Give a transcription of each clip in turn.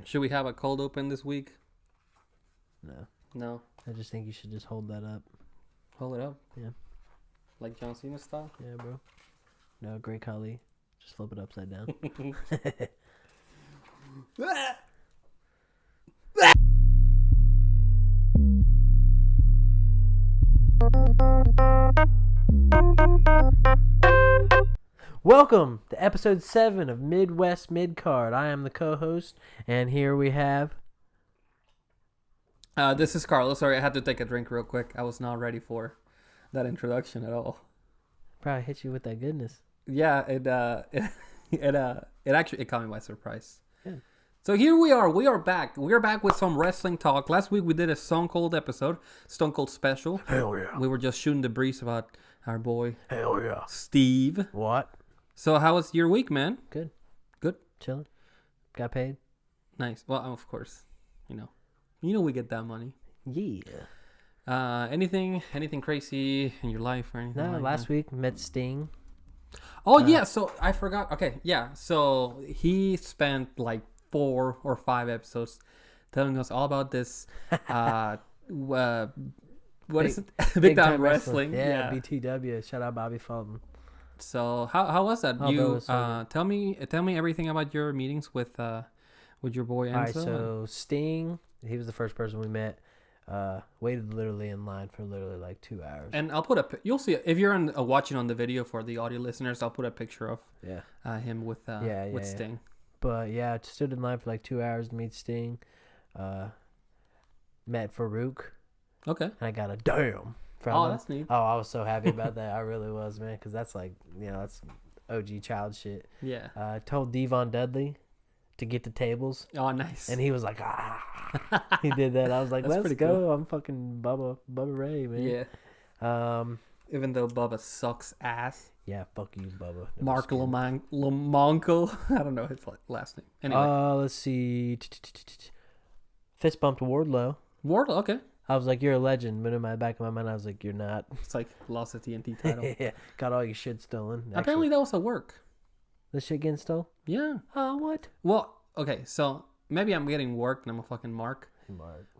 Should we have a cold open this week? No. No. I just think you should just hold that up. Hold it up. Yeah. Like John Cena style? Yeah, bro. No, Great Khali. Just flip it upside down. Welcome to episode 7 of Midwest Midcard. I am the co-host, and here we have... This is Carlos. Sorry, I had to take a drink real quick. I was not ready for that introduction at all. Probably hit you with that goodness. Yeah, it actually caught me by surprise. Yeah. So here we are. We are back. We are back with some wrestling talk. Last week we did a Stone Cold episode, Stone Cold special. Hell yeah. We were just shooting the breeze about our boy Hell yeah. Steve. What? So how was your week, man? Good. Good. Chilling. Got paid. Nice. Well, of course, you know we get that money. Yeah. Anything crazy in your life or anything? No, like last that? week met Sting. Oh yeah, so I forgot. Okay, yeah. So he spent like 4 or 5 episodes telling us all about this. What is it? Big Time Wrestling. Yeah, BTW. Shout out Bobby Fulton. So how was that? Oh, You that was so tell me everything about your meetings with your boy Enzo. All right, so Sting, he was the first person we met. Waited literally in line for literally like 2 hours. And I'll put you'll see it if you're watching on the video for the audio listeners. I'll put a picture of him with Sting. But yeah, I stood in line for like 2 hours to meet Sting. Met Farouk. Okay. And I got a damn from him. That's neat. Oh, I was so happy about that. I really was, man, because that's like, that's OG child shit. Yeah. Told Devon Dudley to get the tables. Oh, nice. And he was like, he did that. I was like, let's go. Cool. I'm fucking Bubba Ray, man. Yeah. Even though Bubba sucks ass. Yeah, fuck you, Bubba. Mark Lamonco. I don't know his last name. Anyway. Let's see. Fist bumped Wardlow. Wardlow, okay. I was like, you're a legend. But in my back of my mind, I was like, you're not. It's like lost a TNT title. Yeah, got all your shit stolen. Apparently that was a work. The shit getting stolen? Yeah. What? Well, okay, so maybe I'm getting worked and I'm a fucking Mark.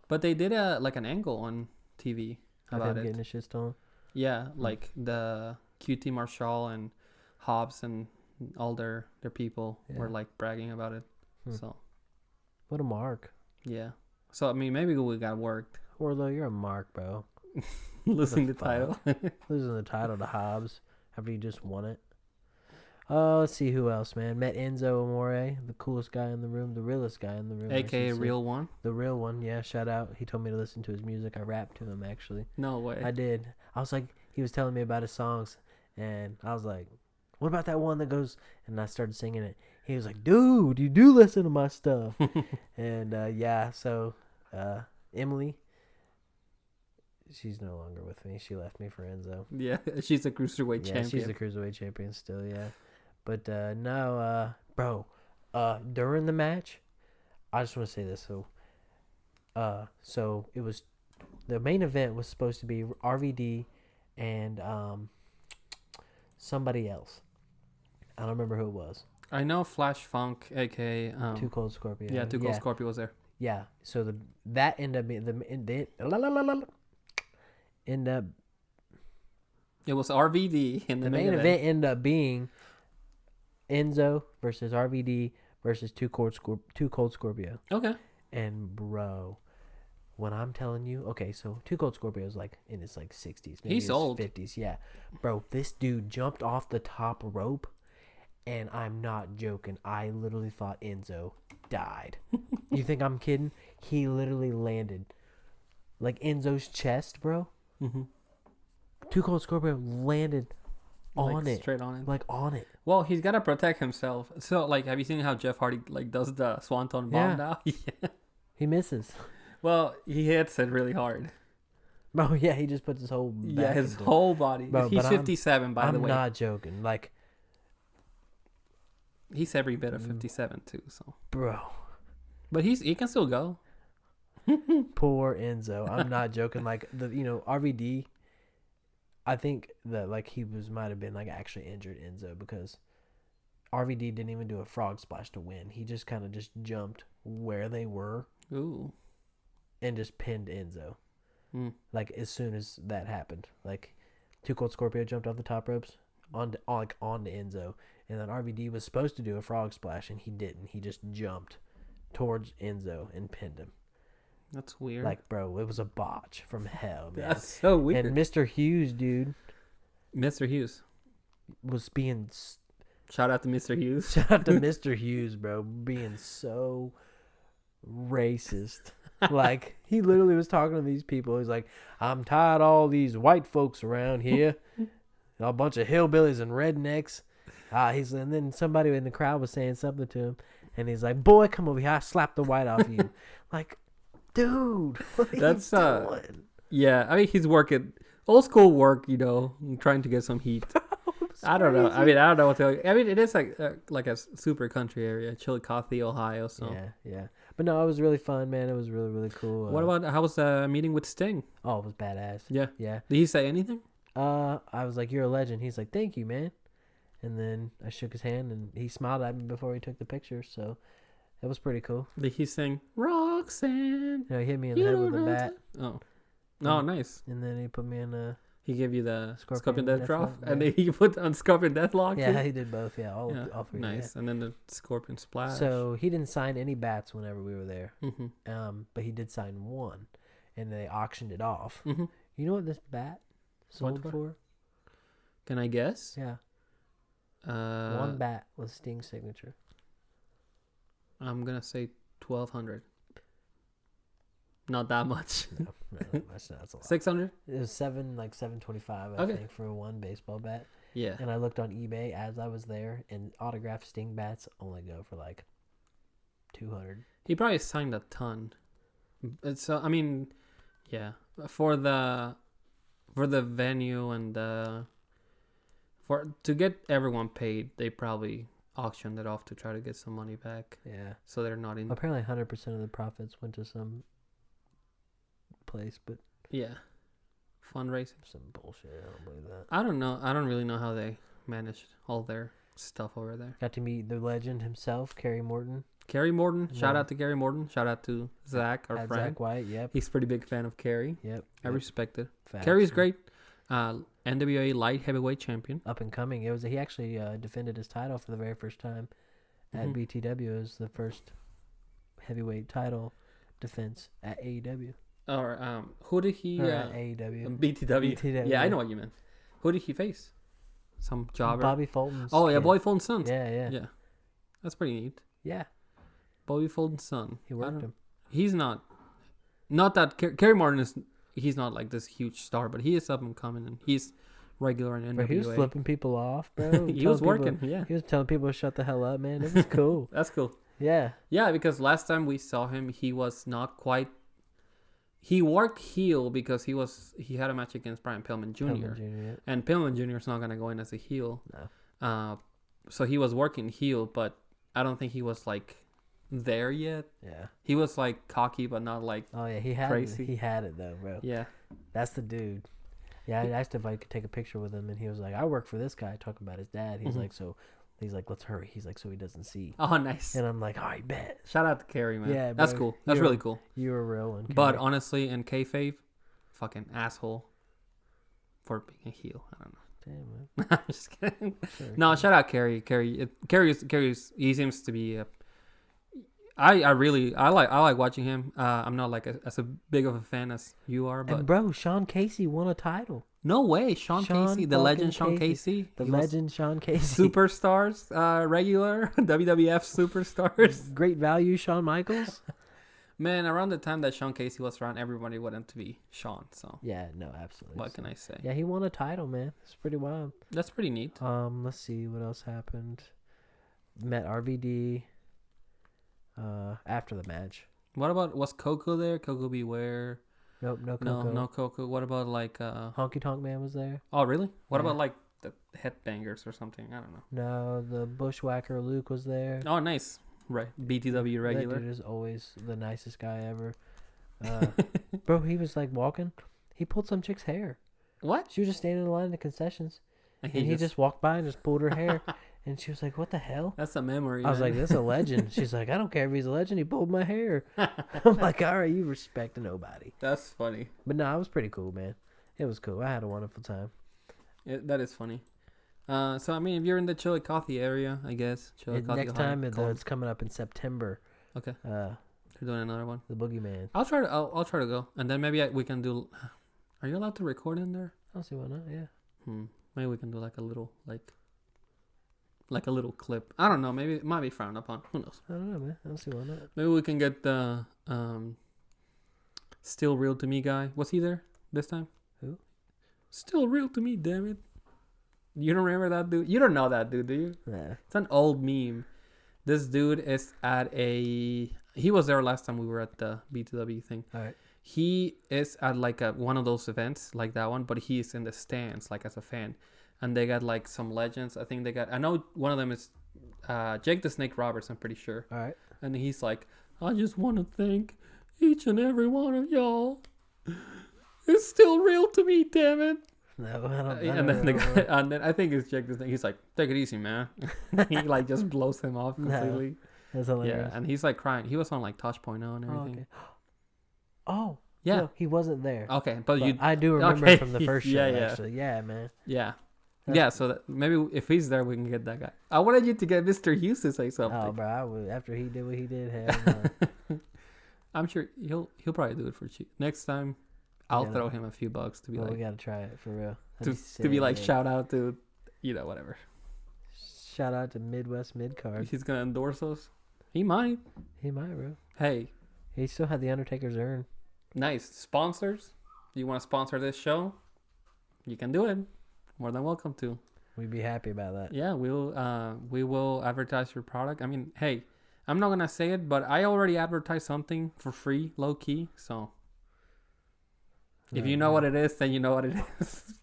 But they did an angle on TV about it. Getting the shit stolen? Yeah, like the QT Marshall and Hobbs and all their people were like bragging about it. So what a mark. Yeah. So I mean maybe we got worked. Wardlow, you're a mark, bro. Losing the title. Losing the title to Hobbs after you just won it. Let's see who else, man. Met Enzo Amore, the coolest guy in the room, the realest guy in the room. AKA Real One. The real one, yeah, shout out. He told me to listen to his music. I rapped to him, actually. No way. I did. I was like, he was telling me about his songs, and I was like, what about that one that goes, and I started singing it. He was like, dude, you do listen to my stuff. And, so Emily, she's no longer with me. She left me for Enzo. Yeah, she's a cruiserweight champion. She's a cruiserweight champion still, yeah. But bro, during the match, I just want to say this. So it was, the main event was supposed to be RVD and somebody else. I don't remember who it was. I know Flash Funk, aka Too Cold Scorpio. Yeah, Too Cold Scorpio was there. Yeah. So that ended up being It was RVD in the main event ended up being Enzo versus RVD versus Too Cold Scorpio. Okay. And bro, when I'm telling you, okay, so Too Cold Scorpio is like in his like 60s, maybe he's his old 50s, yeah. Bro, this dude jumped off the top rope, and I'm not joking. I literally thought Enzo died. You think I'm kidding? He literally landed like Enzo's chest, bro. Mm-hmm. Too Cold Scorpio landed on it. Straight on it. Like on it. Well, he's got to protect himself. So, like, have you seen how Jeff Hardy, like, does the Swanton bomb now? Yeah. He misses. Well, he hits it really hard. Bro, yeah, he just puts his whole back his whole body. Bro, he's 57, by the way. I'm not joking. Like, he's every bit of 57, too, so. Bro. But he can still go. Poor Enzo. I'm not joking. Like, RVD, I think that, like, he might have been, like, actually injured Enzo because RVD didn't even do a frog splash to win. He just kind of just jumped where they were. Ooh. And just pinned Enzo. Mm. Like, as soon as that happened. Like, Too Cold Scorpio jumped off the top ropes onto Enzo. And then RVD was supposed to do a frog splash, and he didn't. He just jumped towards Enzo and pinned him. That's weird. Like, bro, it was a botch from hell, man. That's so weird. And Mr. Hughes, dude. Mr. Hughes. Was being... Shout out to Mr. Hughes. Shout out to Mr. Hughes, bro. Being so racist. Like, he literally was talking to these people. He's like, I'm tired of all these white folks around here. A bunch of hillbillies and rednecks. And then somebody in the crowd was saying something to him. And he's like, boy, come over here. I'll slap the white off you. Like, dude, what are you doing? Yeah, I mean, he's working old school work, trying to get some heat. I don't know. I mean, I don't know what to tell you. I mean, it is like a super country area, Chillicothe, Ohio. So yeah. But no, it was really fun, man. It was really, really cool. What about how was the meeting with Sting? Oh, it was badass. Yeah. Did he say anything? I was like, "You're a legend." He's like, "Thank you, man." And then I shook his hand, and he smiled at me before he took the picture. So it was pretty cool. Did he sing Roxanne? He hit me in the head with a bat. Oh, nice. And then he put me in a. He gave you the Scorpion Death Death Drop, Lock, and then he put on Scorpion Deathlock. Yeah, he did both. Yeah, all three. Nice. Yeah. And then the Scorpion Splash. So he didn't sign any bats whenever we were there. Mm-hmm. But he did sign one, and they auctioned it off. Mm-hmm. You know what this bat sold for? Can I guess? Yeah. One bat with Sting's signature. I'm gonna say 1,200. Not that much. No, that's a lot. 600? It was $725, I think, for one baseball bat. Yeah. And I looked on eBay as I was there, and autographed Sting bats only go for like 200. He probably signed a ton. So I mean, yeah, for the venue and to get everyone paid, they probably auctioned it off to try to get some money back. Yeah. So they're not in. Apparently, 100% of the profits went to some place, but yeah, fundraising. Some bullshit. I don't believe that. I don't know. I don't really know how they managed all their stuff over there. Got to meet the legend himself, Kerry Morton. Kerry Morton. Shout out to Kerry Morton. Shout out to Zach, our friend. Zach White. Yep. He's a pretty big fan of Kerry. Yep. I respect it. Facts. Kerry's great. NWA light heavyweight champion. Up and coming. He actually defended his title for the very first time at BTW. It was the first heavyweight title defense at AEW. Or who did he? At AEW. BTW. Yeah, I know what you meant. Who did he face? Some jobber. Bobby Fulton's. Oh yeah, Bobby Fulton's son. Yeah. That's pretty neat. Yeah. Bobby Fulton's son. He worked him. He's not that Kerry Martin is. He's not like this huge star, but he is up and coming, and he's regular in NWA. Bro, he was flipping people off, bro. He was working. Yeah. He was telling people to shut the hell up, man. It was cool. That's cool. Yeah. Yeah, because last time we saw him, he was not quite. He worked heel because he had a match against Brian Pillman Jr. And Pillman Jr. is not gonna go in as a heel. No. So he was working heel, but I don't think he was like there yet. Yeah. He was like cocky, but not like. Oh yeah, he had crazy. He had it though, bro. Yeah. That's the dude. Yeah, I asked if I could take a picture with him, and he was like, "I work for this guy." Talking about his dad. He's like, "So." He's like, "Let's hurry." He's like, "So he doesn't see." Oh, nice. And I'm like, "All right, bet." Shout out to Kerry, man. Yeah, that's cool. That's really cool. You were a real one. Kerry. But honestly, in kayfabe, fucking asshole for being a heel. I don't know. Damn, man. I'm just kidding. Sure, No, shout out Kerry. Kerry's. He seems to be. I like watching him. I'm not like as a big of a fan as you are, but and bro, Sean Casey won a title. No way, Sean Casey, the legend Sean Casey. The legend Sean Casey. Superstars, regular WWF superstars. Great value, Shawn Michaels. Man, around the time that Sean Casey was around, everybody wanted to be Sean. So yeah, no, absolutely. What can I say? Yeah, he won a title, man. It's pretty wild. That's pretty neat. Let's see what else happened. Met RVD. After the match. What about, was Coco there? Coco Beware? Nope, no Coco. No Coco. What about like Honky Tonk Man was there. Oh really? What about like the Headbangers or something? I don't know. No, the Bushwhacker Luke was there. Oh nice. Right. BTW regular. That dude is always the nicest guy ever. Bro, he was like walking. He pulled some chick's hair. What? She was just standing in line at the concessions. And he just walked by and just pulled her hair. And she was like, "What the hell?" That's a memory. I was man. like, "That's a legend." She's like, "I don't care if he's a legend. He pulled my hair." I'm like, "All right, you respect nobody." That's funny. But no, it was pretty cool, man. It was cool. I had a wonderful time. That is funny. So I mean, if you're in the Chillicothe area, I guess Next time it's coming up in September. Okay. They're doing another one. The Boogeyman. I'll try to go, and then maybe we can do. Are you allowed to record in there? I don't see why not. Yeah. Maybe we can do like a little like a little clip. I don't know. Maybe it might be frowned upon. Who knows? I don't know, man. I don't see why not. Maybe we can get the Still Real to Me guy. Was he there this time? Who? Still Real to Me, damn it. You don't remember that dude? You don't know that dude, do you? Nah. It's an old meme. This dude is at he was there last time we were at the B2W thing. All right. He is at like one of those events like that one, but he's in the stands like as a fan. And they got like some legends. I think I know one of them is Jake the Snake Roberts, I'm pretty sure. All right. And he's like, I just want to thank each and every one of y'all. It's still real to me, damn it. No, I don't. And then the guy, and then I think it's Jake the Snake. He's like, take it easy, man. He like just blows him off completely. No, that's hilarious. Yeah, and he's like crying. He was on like Touch.0 and everything. Oh, okay. Oh. Yeah. No, he wasn't there. Okay, but you. I do remember okay. from the first show. Yeah. Actually, yeah, man. Yeah. Yeah, so that maybe if he's there, we can get that guy. I wanted you to get Mr. Hughes to say something. Oh, bro, I would, after he did what he did, hell no. I'm sure he'll probably do it for cheap. Next time, I'll Yeah, throw him a few bucks to be we like gotta try it for real. to be like shout out to, whatever. Shout out to Midwest Midcard. He's gonna endorse us. He might. He might, bro. Hey, He still had the Undertaker's urn. nice sponsors. You want to sponsor this show? You can do it. More than welcome to. We'd be happy about that. Yeah, we will advertise your product. I mean, hey, I'm not gonna say it, but I already advertised something for free, low key. So if you know what it is, then you know what it is.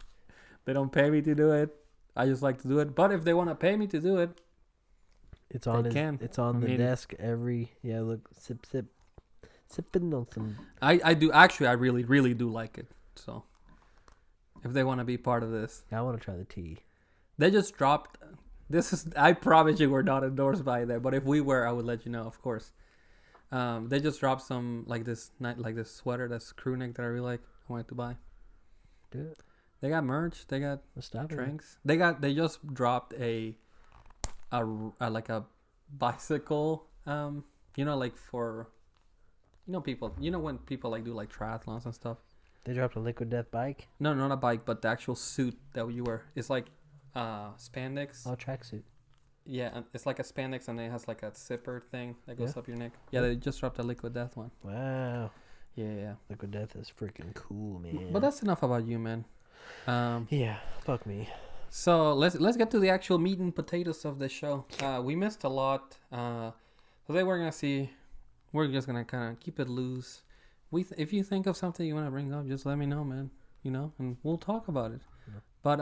They don't pay me to do it. I just like to do it. But if they want to pay me to do it, It's on they can. It's on I the mean- desk every. Yeah, look, sipping on some. I do actually. I really do like it. So if they want to be part of this, I want to try the tea. they just dropped. This is. I promise you, we're not endorsed by them. But if we were, I would let you know, of course. They just dropped some like this sweater, that's crew neck that I really like. I wanted to buy. Do it. They got merch. They got Let's stop it. drinks. They just dropped a like a bicycle. Like for. People. When people like do like triathlons and stuff. They dropped a Liquid Death bike. No, not a bike, but the actual suit that you wear. It's like spandex. Oh, tracksuit. Yeah, and it's like a spandex, and it has like a zipper thing that goes up your neck. Yeah, they just dropped a Liquid Death one. Wow. Yeah. Liquid Death is freaking cool, man. But that's enough about you, man. Yeah, fuck me. So let's get to the actual meat and potatoes of the show. We missed a lot. Today we're just gonna kind of keep it loose. If you think of something you want to bring up, just let me know, man. And we'll talk about it. Yeah. But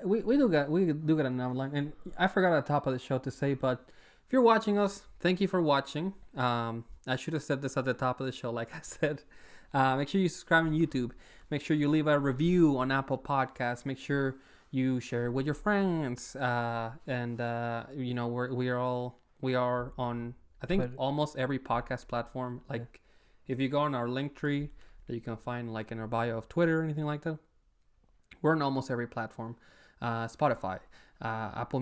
we do get another line, and I forgot at the top of the show to say, but if you're watching us, thank you for watching. I should have said this at the top of the show, like I said. Make sure you subscribe on YouTube. Make sure you leave a review on Apple Podcasts. Make sure you share it with your friends. We are on, I think, Twitter. almost every podcast platform. Like, if you go on our link tree that you can find like in our bio of Twitter or anything like that, we're on almost every platform. Spotify, Apple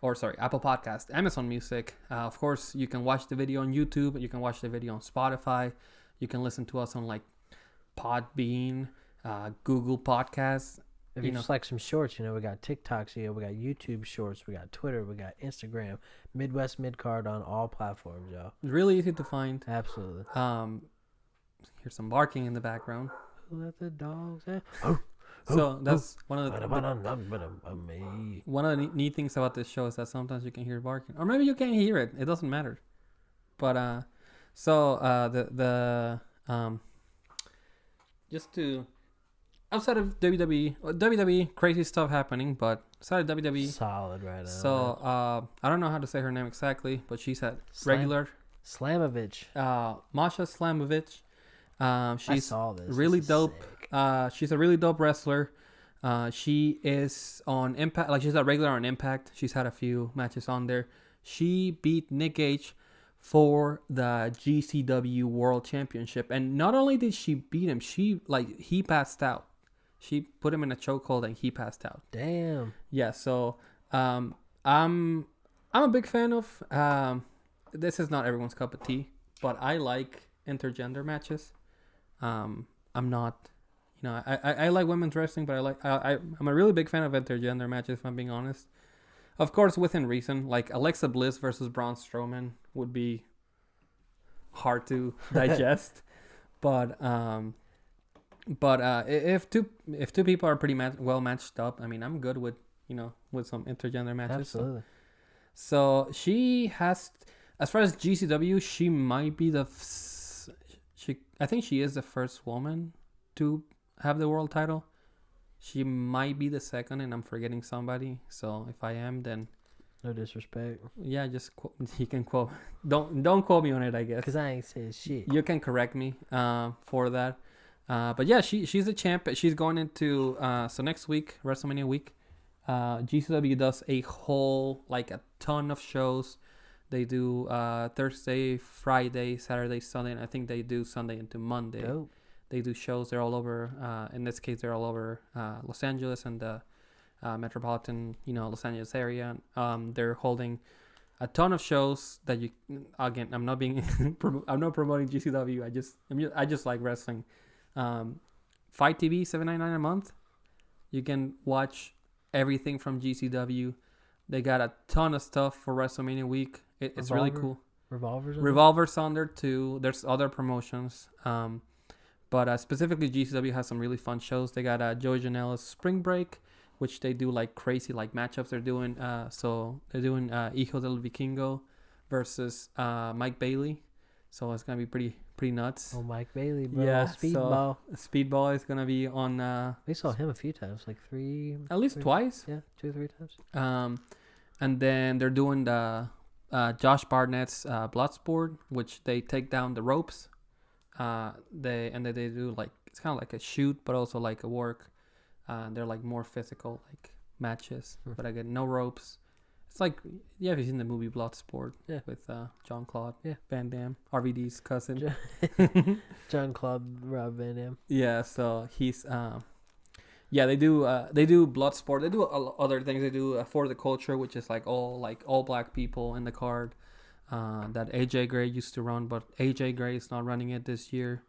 Podcast, Amazon Music. Of course, you can watch the video on YouTube. You can watch the video on Spotify. You can listen to us on like Podbean, Google Podcasts. If you just like some shorts, we got TikToks here, we got YouTube shorts, we got Twitter, we got Instagram, Midwest Midcard on all platforms, y'all. Really easy to find. Absolutely. Here's some barking in the background. Who let the dogs out? So that's one of the Me. neat things about this show is that sometimes you can hear barking, or maybe you can't hear it. It doesn't matter. But just to outside of WWE crazy stuff happening, but outside of WWE Solid right now. So I don't know how to say her name exactly, but she's at regular Slamovich. Masha Slamovich. I She's saw this. really This is dope. sick. She's a really dope wrestler. She is on Impact, like she's a regular on Impact. She's had a few matches on there. She beat Nick Gage for the GCW World Championship, and not only did she beat him, he passed out. She put him in a chokehold and he passed out. Damn. Yeah, so I'm a big fan of this is not everyone's cup of tea, but I like intergender matches. I'm not, I like women's wrestling, but I'm a really big fan of intergender matches, if I'm being honest. Of course, within reason. Like Alexa Bliss versus Braun Strowman would be hard to digest, but if two people are pretty well matched up, I mean, I'm good with with some intergender matches. Absolutely. So she has, as far as GCW, she might be I think she is the first woman to have the world title. She might be the second, and I'm forgetting somebody. So if I am, then no disrespect. Yeah, just you can quote. Don't quote me on it, I guess. Cause I ain't saying shit. You can correct me for that. But yeah, she's a champ. She's going into so next week, WrestleMania week. GCW does a ton of shows. They do Thursday, Friday, Saturday, Sunday, and I think they do Sunday into Monday. Dope. They do shows. They're all over. In this case, they're all over Los Angeles and the metropolitan, Los Angeles area. They're holding a ton of shows that you. Again, I'm not being. I'm not promoting GCW. I just like wrestling. Fight TV, $7.99 a month. You can watch everything from GCW. They got a ton of stuff for WrestleMania week. It's really cool. Revolver's on there too. There's other promotions. But specifically GCW has some really fun shows. They got Joey Janela's Spring Break, which they do like crazy matchups. They're doing Hijo del Vikingo versus Mike Bailey. So it's gonna be pretty nuts. Oh, Mike Bailey, bro. Yeah, Speedball. So Speedball is gonna be on. We saw him a few times, like at least twice. Yeah, 2-3 times. And then they're doing the Josh Barnett's Bloodsport, which they take down the ropes. They do it's kind of like a shoot, but also like a work. They're like more physical matches, but again, no ropes. It's like, have you seen the movie Bloodsport? Yeah. With Jean-Claude Van Damme, RVD's cousin. Jean-Claude Rob Van Damme. Yeah, so he's they do Bloodsport. They do other things. They do For the Culture, which is all black people in the card. That AJ Gray used to run, but AJ Gray is not running it this year.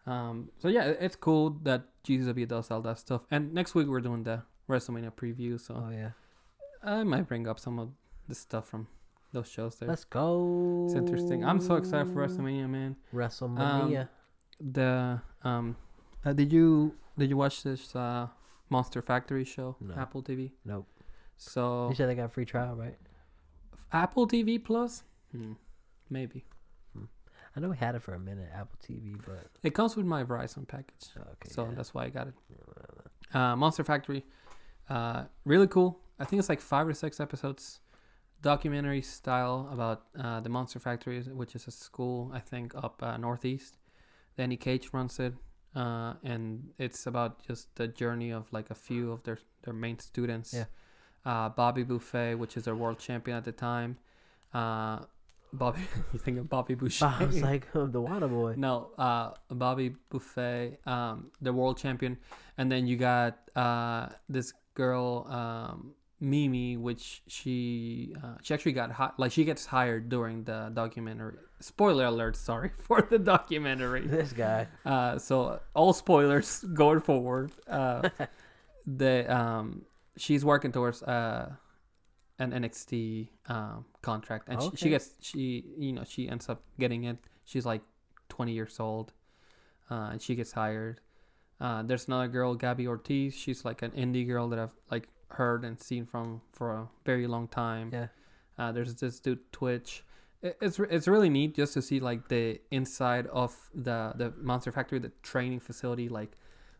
So yeah, it's cool that GCW does all that stuff. And next week we're doing the WrestleMania preview. So I might bring up some of the stuff from those shows there. Let's go. It's interesting. I'm so excited for WrestleMania, man. WrestleMania. Did you watch this Monster Factory show? No. Apple TV? Nope. So you said they got a free trial, right? Apple TV Plus? Maybe. I know we had it for a minute, Apple TV, but it comes with my Verizon package. Okay, so that's why I got it. Monster Factory, really cool. I think it's like 5 or 6 episodes, documentary style about the Monster Factory, which is a school I think up northeast. Danny Cage runs it, and it's about just the journey of a few of their main students. Bobby Buffet, which is their world champion at the time. Bobby, you think of Bobby Boucher? I was like, the Water Boy. No, Bobby Buffet, the world champion, and then you got this girl, Mimi, which she actually got she gets hired during the documentary. Spoiler alert! Sorry for the documentary. This guy. So all spoilers going forward. She's working towards an NXT contract, and she ends up getting it. She's like 20 years old, and she gets hired. There's another girl, Gabby Ortiz. She's like an indie girl that I've heard and seen for a very long time. There's this dude Twitch. It's really neat just to see the inside of the Monster Factory, the training facility,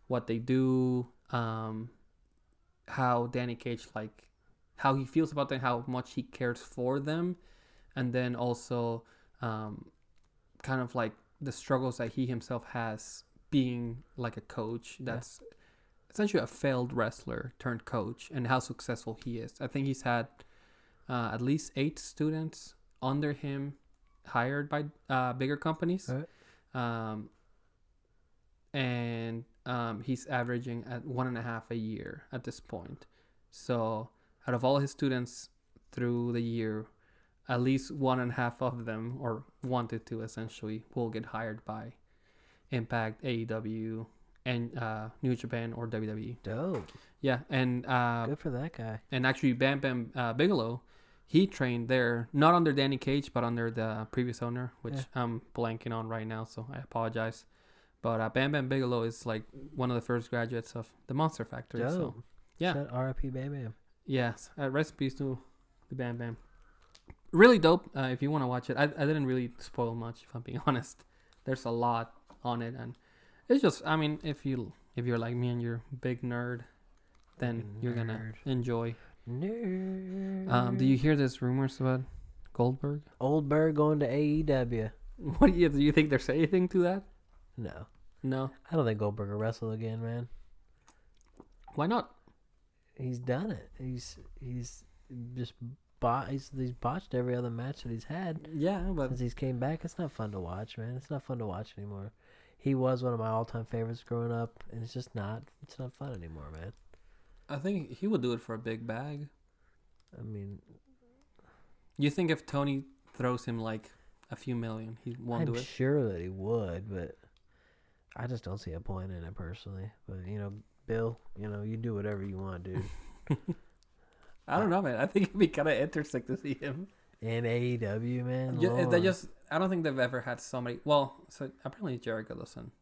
what they do, how Danny Cage how he feels about them, how much he cares for them, and then also kind of the struggles that he himself has being a coach. That's essentially a failed wrestler turned coach, and how successful he is. I think he's had at least 8 students under him hired by bigger companies. All right. And he's averaging at 1.5 a year at this point. So out of all his students through the year, at least 1.5 of them, or 1 to 2 essentially, will get hired by Impact, AEW, and New Japan or WWE. Dope. Yeah, and Good for that guy. and actually Bam Bam Bigelow, he trained there, not under Danny Cage, but under the previous owner, which I'm blanking on right now, so I apologize. But Bam Bam Bigelow is like one of the first graduates of the Monster Factory. Dope. So yeah, R.I.P. Bam Bam. yes, rest in peace to the Bam Bam. Really dope. If you want to watch it, I didn't really spoil much, if I'm being honest. There's a lot on it, and it's just, I mean, if you're like me and you're a big nerd, then you're gonna enjoy. Nerd. Do you hear this rumors about Goldberg? Oldberg going to AEW. What do you think there's anything to that? No. I don't think Goldberg will wrestle again, man. Why not? He's done it. He's just he's botched every other match that he's had. Yeah, but since he's came back, it's not fun to watch, man. It's not fun to watch anymore. He was one of my all-time favorites growing up, and it's just not. It's not fun anymore, man. I think he would do it for a big bag. I mean, you think if Tony throws him like a few million, he won't do it? I'm sure that he would, but I just don't see a point in it personally. But Bill, you do whatever you want, dude. I don't know, man. I think it'd be kind of interesting to see him in AEW, man. I don't think they've ever had somebody. Well, so apparently Jericho doesn't.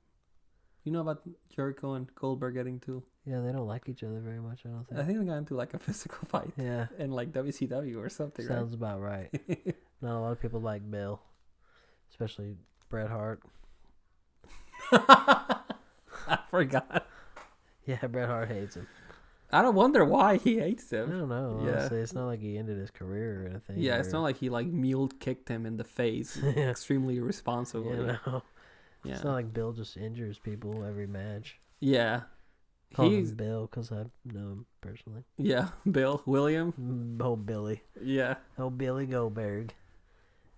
You know about Jericho and Goldberg getting to? Yeah, they don't like each other very much, I don't think. I think they got into like a physical fight. Yeah. In like WCW or something. Sounds about right. Not a lot of people like Bill, especially Bret Hart. I forgot. Yeah, Bret Hart hates him. I don't wonder why he hates I him. don't know. Honestly, it's not like he ended his career or anything. Yeah, it's not like he like mule kicked him in the face extremely irresponsibly. Yeah. It's not like Bill just injures people every match. Yeah. Call him Bill because I know him personally. Yeah, Bill. William. Oh, Billy. Yeah. Oh, Billy Goldberg.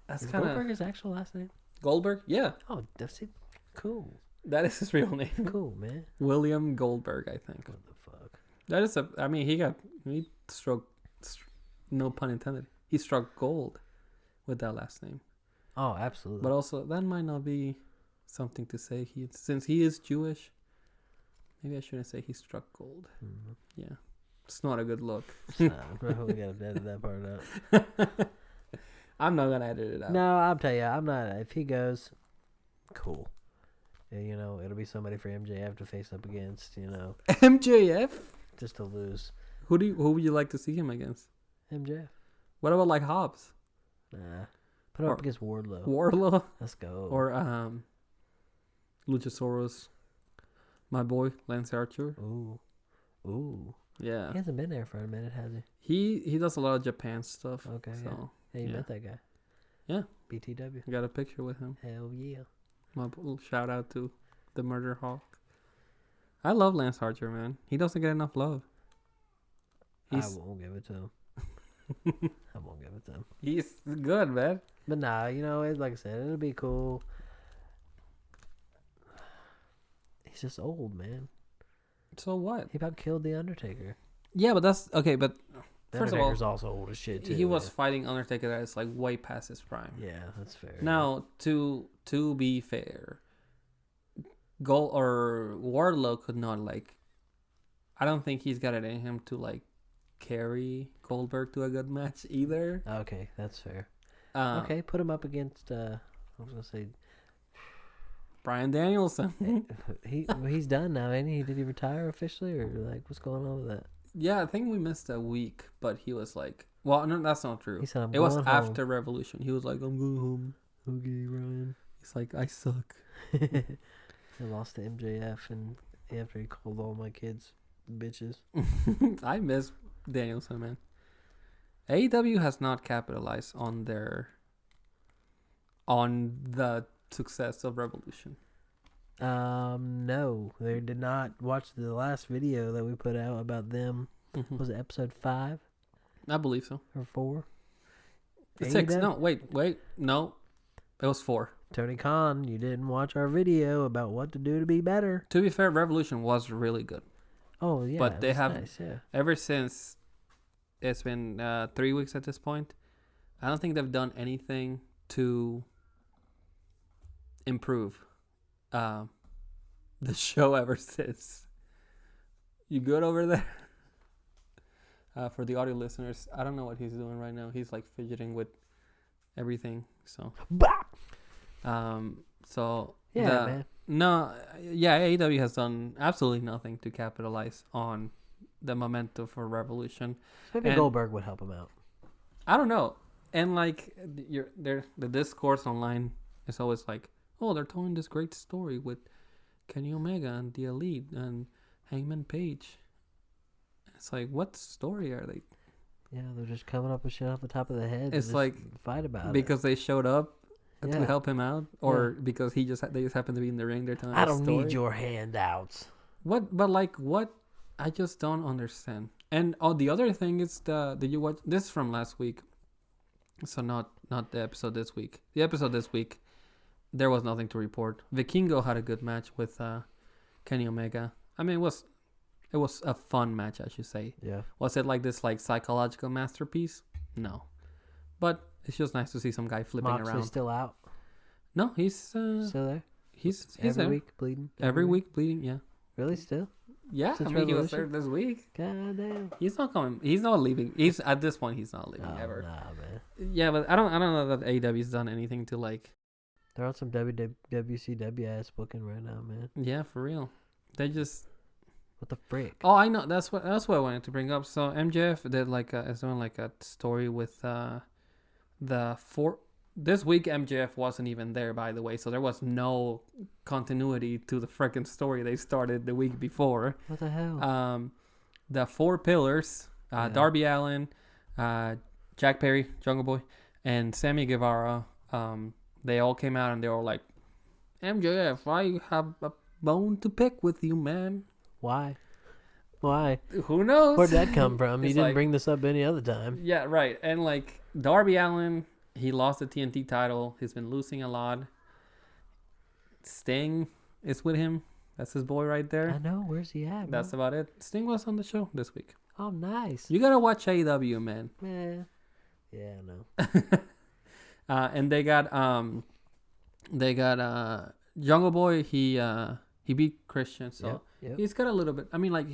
That's kind of Goldberg his actual last name? Goldberg? Yeah. Oh, that's it. Cool. That is his real name. Cool, man. William Goldberg, I think. What the fuck? That is he struck, no pun intended, he struck gold with that last name. Oh, absolutely. But also, that might not be something to say. Since he is Jewish, maybe I shouldn't say he struck gold. Mm-hmm. Yeah. It's not a good look. We gotta edit that part out. I'm not gonna edit it out. No, I'll tell you, I'm not. If he goes, cool. It'll be somebody for MJF to face up against. MJF, just to lose. Who would you like to see him against? MJF. What about like Hobbs? Nah, put him up against Wardlow. Wardlow. Let's go. Or Luchasaurus. My boy Lance Archer. Ooh. Yeah. He hasn't been there for a minute, has he? He does a lot of Japan stuff. Okay. So, yeah, you met that guy. Yeah. BTW. I got a picture with him. Hell yeah. My shout out to the Murder Hawk. I love Lance Archer, man. He doesn't get enough love. I won't give it to him. I won't give it to him. He's good, man. But nah, like I said, it'll be cool. He's just old, man. So what? He about killed the Undertaker. Yeah, but that's okay. But first of all, Undertaker's also old as shit too. He was fighting Undertaker that is like way past his prime. Yeah, that's fair. Now, to be fair, Wardlow could not like. I don't think he's got it in him to like carry Goldberg to a good match either. Okay, that's fair. Okay, put him up against. I was gonna say. Bryan Danielson. He's done now, ain't he? Did he retire officially, or like what's going on with that? Yeah, I think we missed a week, but he was like, well, no, that's not true. He said, it was after Revolution. He was like, I'm going home. Okay, Ryan. He's like, I suck. I lost to MJF, and after he called all my kids bitches. I miss Danielson, man. AEW has not capitalized on the success of Revolution. No, they did not watch the last video that we put out about them. Mhm. Was it episode 5 I believe so. or 4? 6. No, wait. No, it was 4. Tony Khan, you didn't watch our video about what to do to be better. To be fair, Revolution was really good. Oh yeah, But they that's have nice, yeah. ever since it's been 3 weeks at this point. I don't think they've done anything to improve the show ever since. You good over there? For the audio listeners, I don't know what he's doing right now. He's like fidgeting with everything. So, so Yeah, man. No, yeah, AEW has done absolutely nothing to capitalize on the momentum for Revolution. Maybe And- Goldberg would help him out. I don't know. And like the discourse online is always like, oh, they're telling this great story with Kenny Omega and the Elite and Hangman Page. It's like, what story are they? Yeah, they're just coming up with shit off the top of the head. It's just like fight about because they showed up to Yeah. help him out, or because they just happen to be in the ring. They're telling. I a don't story. need your handouts. What? But like, what? I just don't understand. And the other thing is did you watch this from last week? So not the episode this week. The episode this week, there was nothing to report. Vikingo had a good match with Kenny Omega. I mean, it was a fun match, I should say. Yeah. Was it like this like psychological masterpiece? No, but it's just nice to see some guy flipping Moxley around. still out? No, he's Still there? he's Every there. week bleeding? Every week bleeding. Yeah, Really? Still? yeah. Since I mean, he was there Revolution? this week. God damn. He's not coming. He's not leaving. He's at this point. He's not leaving Oh, ever. nah, man. Yeah, but I don't know that AEW's done anything to like. They're on some WCW ass booking right now, man. Yeah, for real. They just. What the frick? Oh, I know. That's what I wanted to bring up. So MJF did is doing like a story with the 4. This week MJF wasn't even there, by the way, so there was no continuity to the freaking story they started the week before. What the hell? The 4 pillars: Yeah. Darby Allin, Jack Perry, Jungle Boy, and Sammy Guevara. They all came out and they were like, "MJF, I have a bone to pick with you, man." Why? Why? Who knows? Where'd that come from? You It's didn't like- bring this up any other time. Yeah, right. And like Darby Allin, he lost the TNT title. He's been losing a lot. Sting is with him. That's his boy right I there. know. Where's he at? That's man? about it. Sting was on the show this week. Oh, nice. You gotta watch AEW, man. Man. Yeah, I know. And they got Jungle Boy. He beat Christian, so Yep. he's got a little bit. I mean, like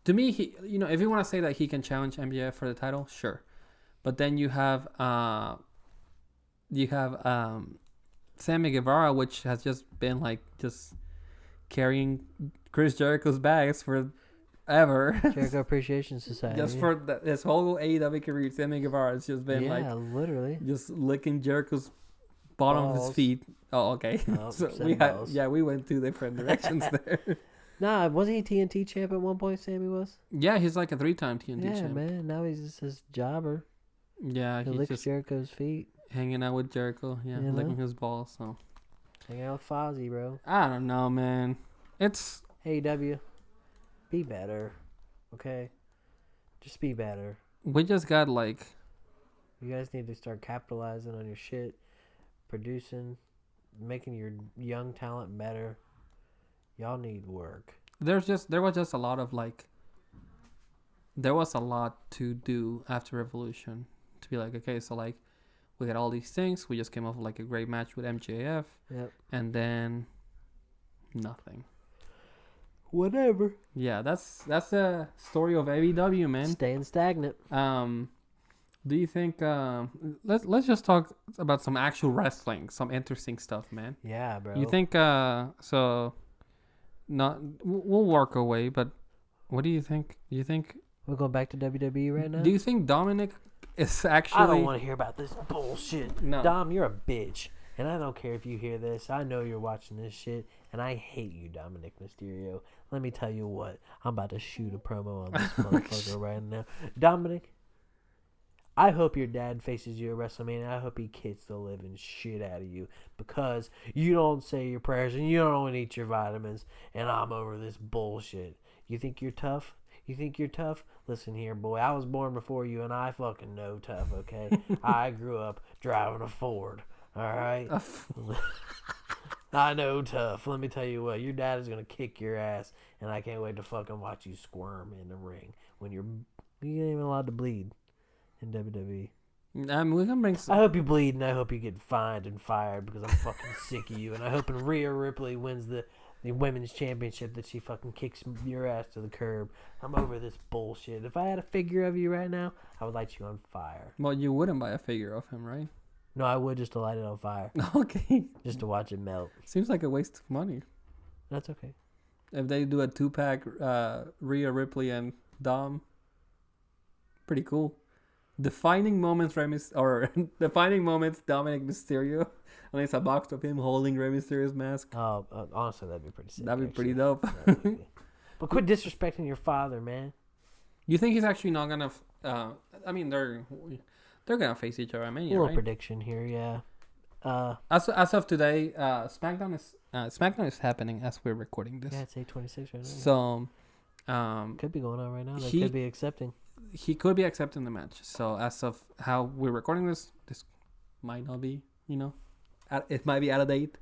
to me, if you want to say that he can challenge MJF for the title, sure. But then you have Sammy Guevara, which has just been like just carrying Chris Jericho's bags forever. Jericho Appreciation Society. Just for his whole AEW career, Sammy Guevara has just been yeah, literally. just licking Jericho's bottom of his Balls. feet. Oh, okay. Oh, So said we balls. we went two different directions there. Nah, wasn't he TNT champ at one point? Sammy was. Yeah, he's like a 3-time TNT Yeah, champ. man. Now he's just his jobber. Yeah, He he's licks just Jericho's feet. hanging out with Jericho. Yeah, You licking know? his balls. So Hanging out with Fozzy, bro. I don't know, man. It's AEW, be better. Okay? Just be better. we just got like You guys need to start capitalizing on your shit, producing, making your young talent better. Y'all need work. there was just a lot of like there was a lot to do after Revolution to be like, okay, so like we got all these things. We just came off of like a great match with MJF, Yep. and then nothing. Whatever. Yeah, that's the story of AEW, man. Staying stagnant. Do you think let's just talk about some actual wrestling, some interesting stuff, man. Yeah, bro. You think so? Not we'll work away, but what do you think? Do you think? we're going back to WWE right now? Do you think Dominik is actually? I don't want to hear about this bullshit. No. Dom, you're a bitch. And I don't care if you hear this. I know you're watching this shit. And I hate you, Dominik Mysterio. Let me tell you what. I'm about to shoot a promo on this motherfucker right now. Dominik, I hope your dad faces you at WrestleMania. I hope he kicks the living shit out of you because you don't say your prayers and you don't eat your vitamins, and I'm over this bullshit. You think you're tough? You think you're tough? Listen here, boy. I was born before you, and I fucking know tough, okay? I grew up driving a Ford, all right? I know tough. Let me tell you what. Your dad is going to kick your ass, and I can't wait to fucking watch you squirm in the ring when you ain't even allowed to bleed in WWE. We're gonna bring I hope you bleed, and I hope you get fined and fired because I'm fucking sick of you. And I hope Rhea Ripley wins the women's championship, that she fucking kicks your ass to the curb. I'm over this bullshit. If I had a figure of you right now, I would light you on fire. Well, you wouldn't buy a figure of him, right? No, I would, just to light it on fire. Okay. Just to watch it melt. Seems like a waste of money. That's okay. If they do a 2-pack, Rhea Ripley and Dom, pretty cool. Defining moments, defining moments, Dominik Mysterio. And it's a box of him holding Rey Mysterio's mask. Oh, honestly, that'd be pretty sick. That'd be pretty dope. But quit disrespecting your father, man. You think he's actually not gonna? I mean, they're gonna face each other at Mania, A little right? prediction here, yeah. As of today, SmackDown is happening as we're recording this. Yeah, it's 8:26 right now. So, could be going on right now. They he- could be accepting. he could be accepting the match. So as of how we're recording this might not be, it might be out of date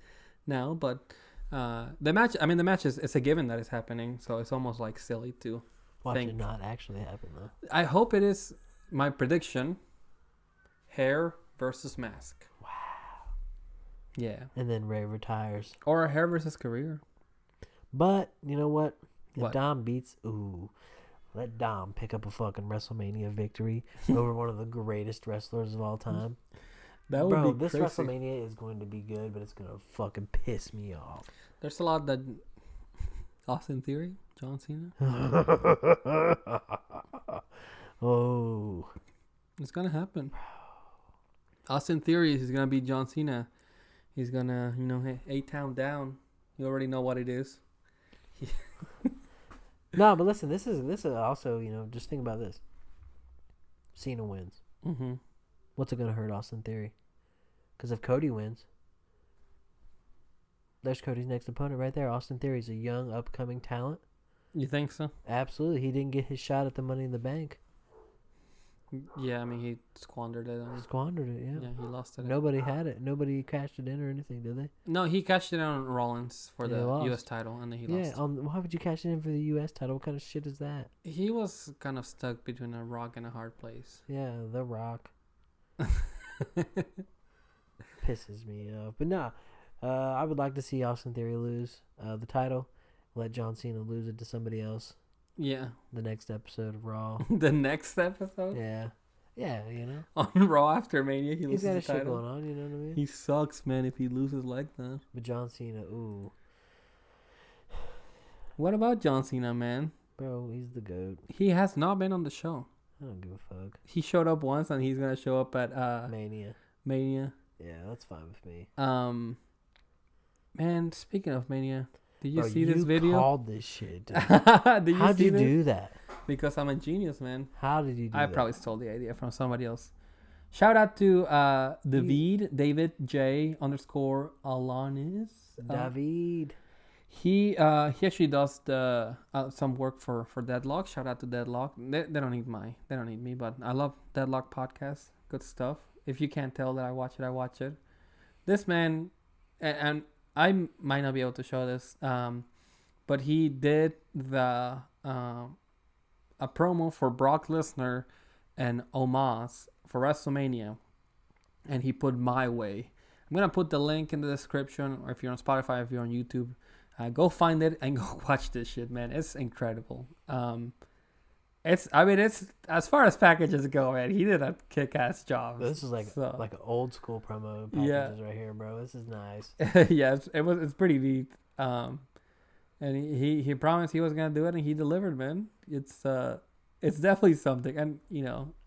now, but the match is a given that is happening, so it's almost like silly to Watch think. it not actually happen, though. I hope it is. My prediction: hair versus mask. Wow. Yeah. And then Ray retires. Or hair versus career. But, you know what? If What? Dom beats... let Dom pick up a fucking WrestleMania victory over one of the greatest wrestlers of all time. That would be this crazy. WrestleMania is going to be good, but it's going to fucking piss me off. There's a lot that Austin Theory, John Cena. Oh. It's gonna happen. Austin Theory is gonna beat John Cena. He's gonna, A-Town down. You already know what it is. No, but listen, this is also, just think about this. Cena wins. Mm-hmm. What's it going to hurt Austin Theory? Because if Cody wins, there's Cody's next opponent right there. Austin Theory's a young, upcoming talent. You think so? Absolutely. He didn't get his shot at the Money in the Bank. Yeah, I mean, he squandered it. Squandered it, yeah. Yeah, he lost it. Nobody had it. Nobody cashed it in or anything, did they? No, he cashed it on Rollins for Yeah, the lost. U.S. title, and then he Yeah, lost. why would you cash it in for the U.S. title? What kind of shit is that? He was kind of stuck between a rock and a hard place. Yeah, The Rock. Pisses me off. But no, I would like to see Austin Theory lose the title. Let John Cena lose it to somebody else. Yeah. The next episode of Raw. The next episode? Yeah. Yeah, On Raw after Mania, he He's loses got the a shit title. going on, you know what I mean? He sucks, man, if he loses like that. But John Cena, ooh. What about John Cena, man? Bro, he's the GOAT. He has not been on the show. I don't give a fuck. He showed up once, and he's gonna show up at Mania. Mania. Yeah, that's fine with me. Man, speaking of Mania, did you Bro, see this video? You called this shit, dude. How'd How'd you do that? Because I'm a genius, man. How did you do that? I probably stole the idea from somebody else. Shout out to David J _ Alanis. David. He actually does the some work for Deadlock. Shout out to Deadlock. They don't need me, but I love Deadlock podcast. Good stuff. If you can't tell that I watch it. This man, and I might not be able to show this, but he did the a promo for Brock Lesnar and Omos for WrestleMania, and he put My Way. I'm gonna put the link in the description, or if you're on Spotify, if you're on YouTube, go find it and go watch this shit, man. It's incredible. It's as far as packages go, man. He did a kick-ass job. This is like an old school promo packages right here, bro. This is nice. Yeah, it's pretty neat. And he promised he was gonna do it, and he delivered, man. It's definitely something, and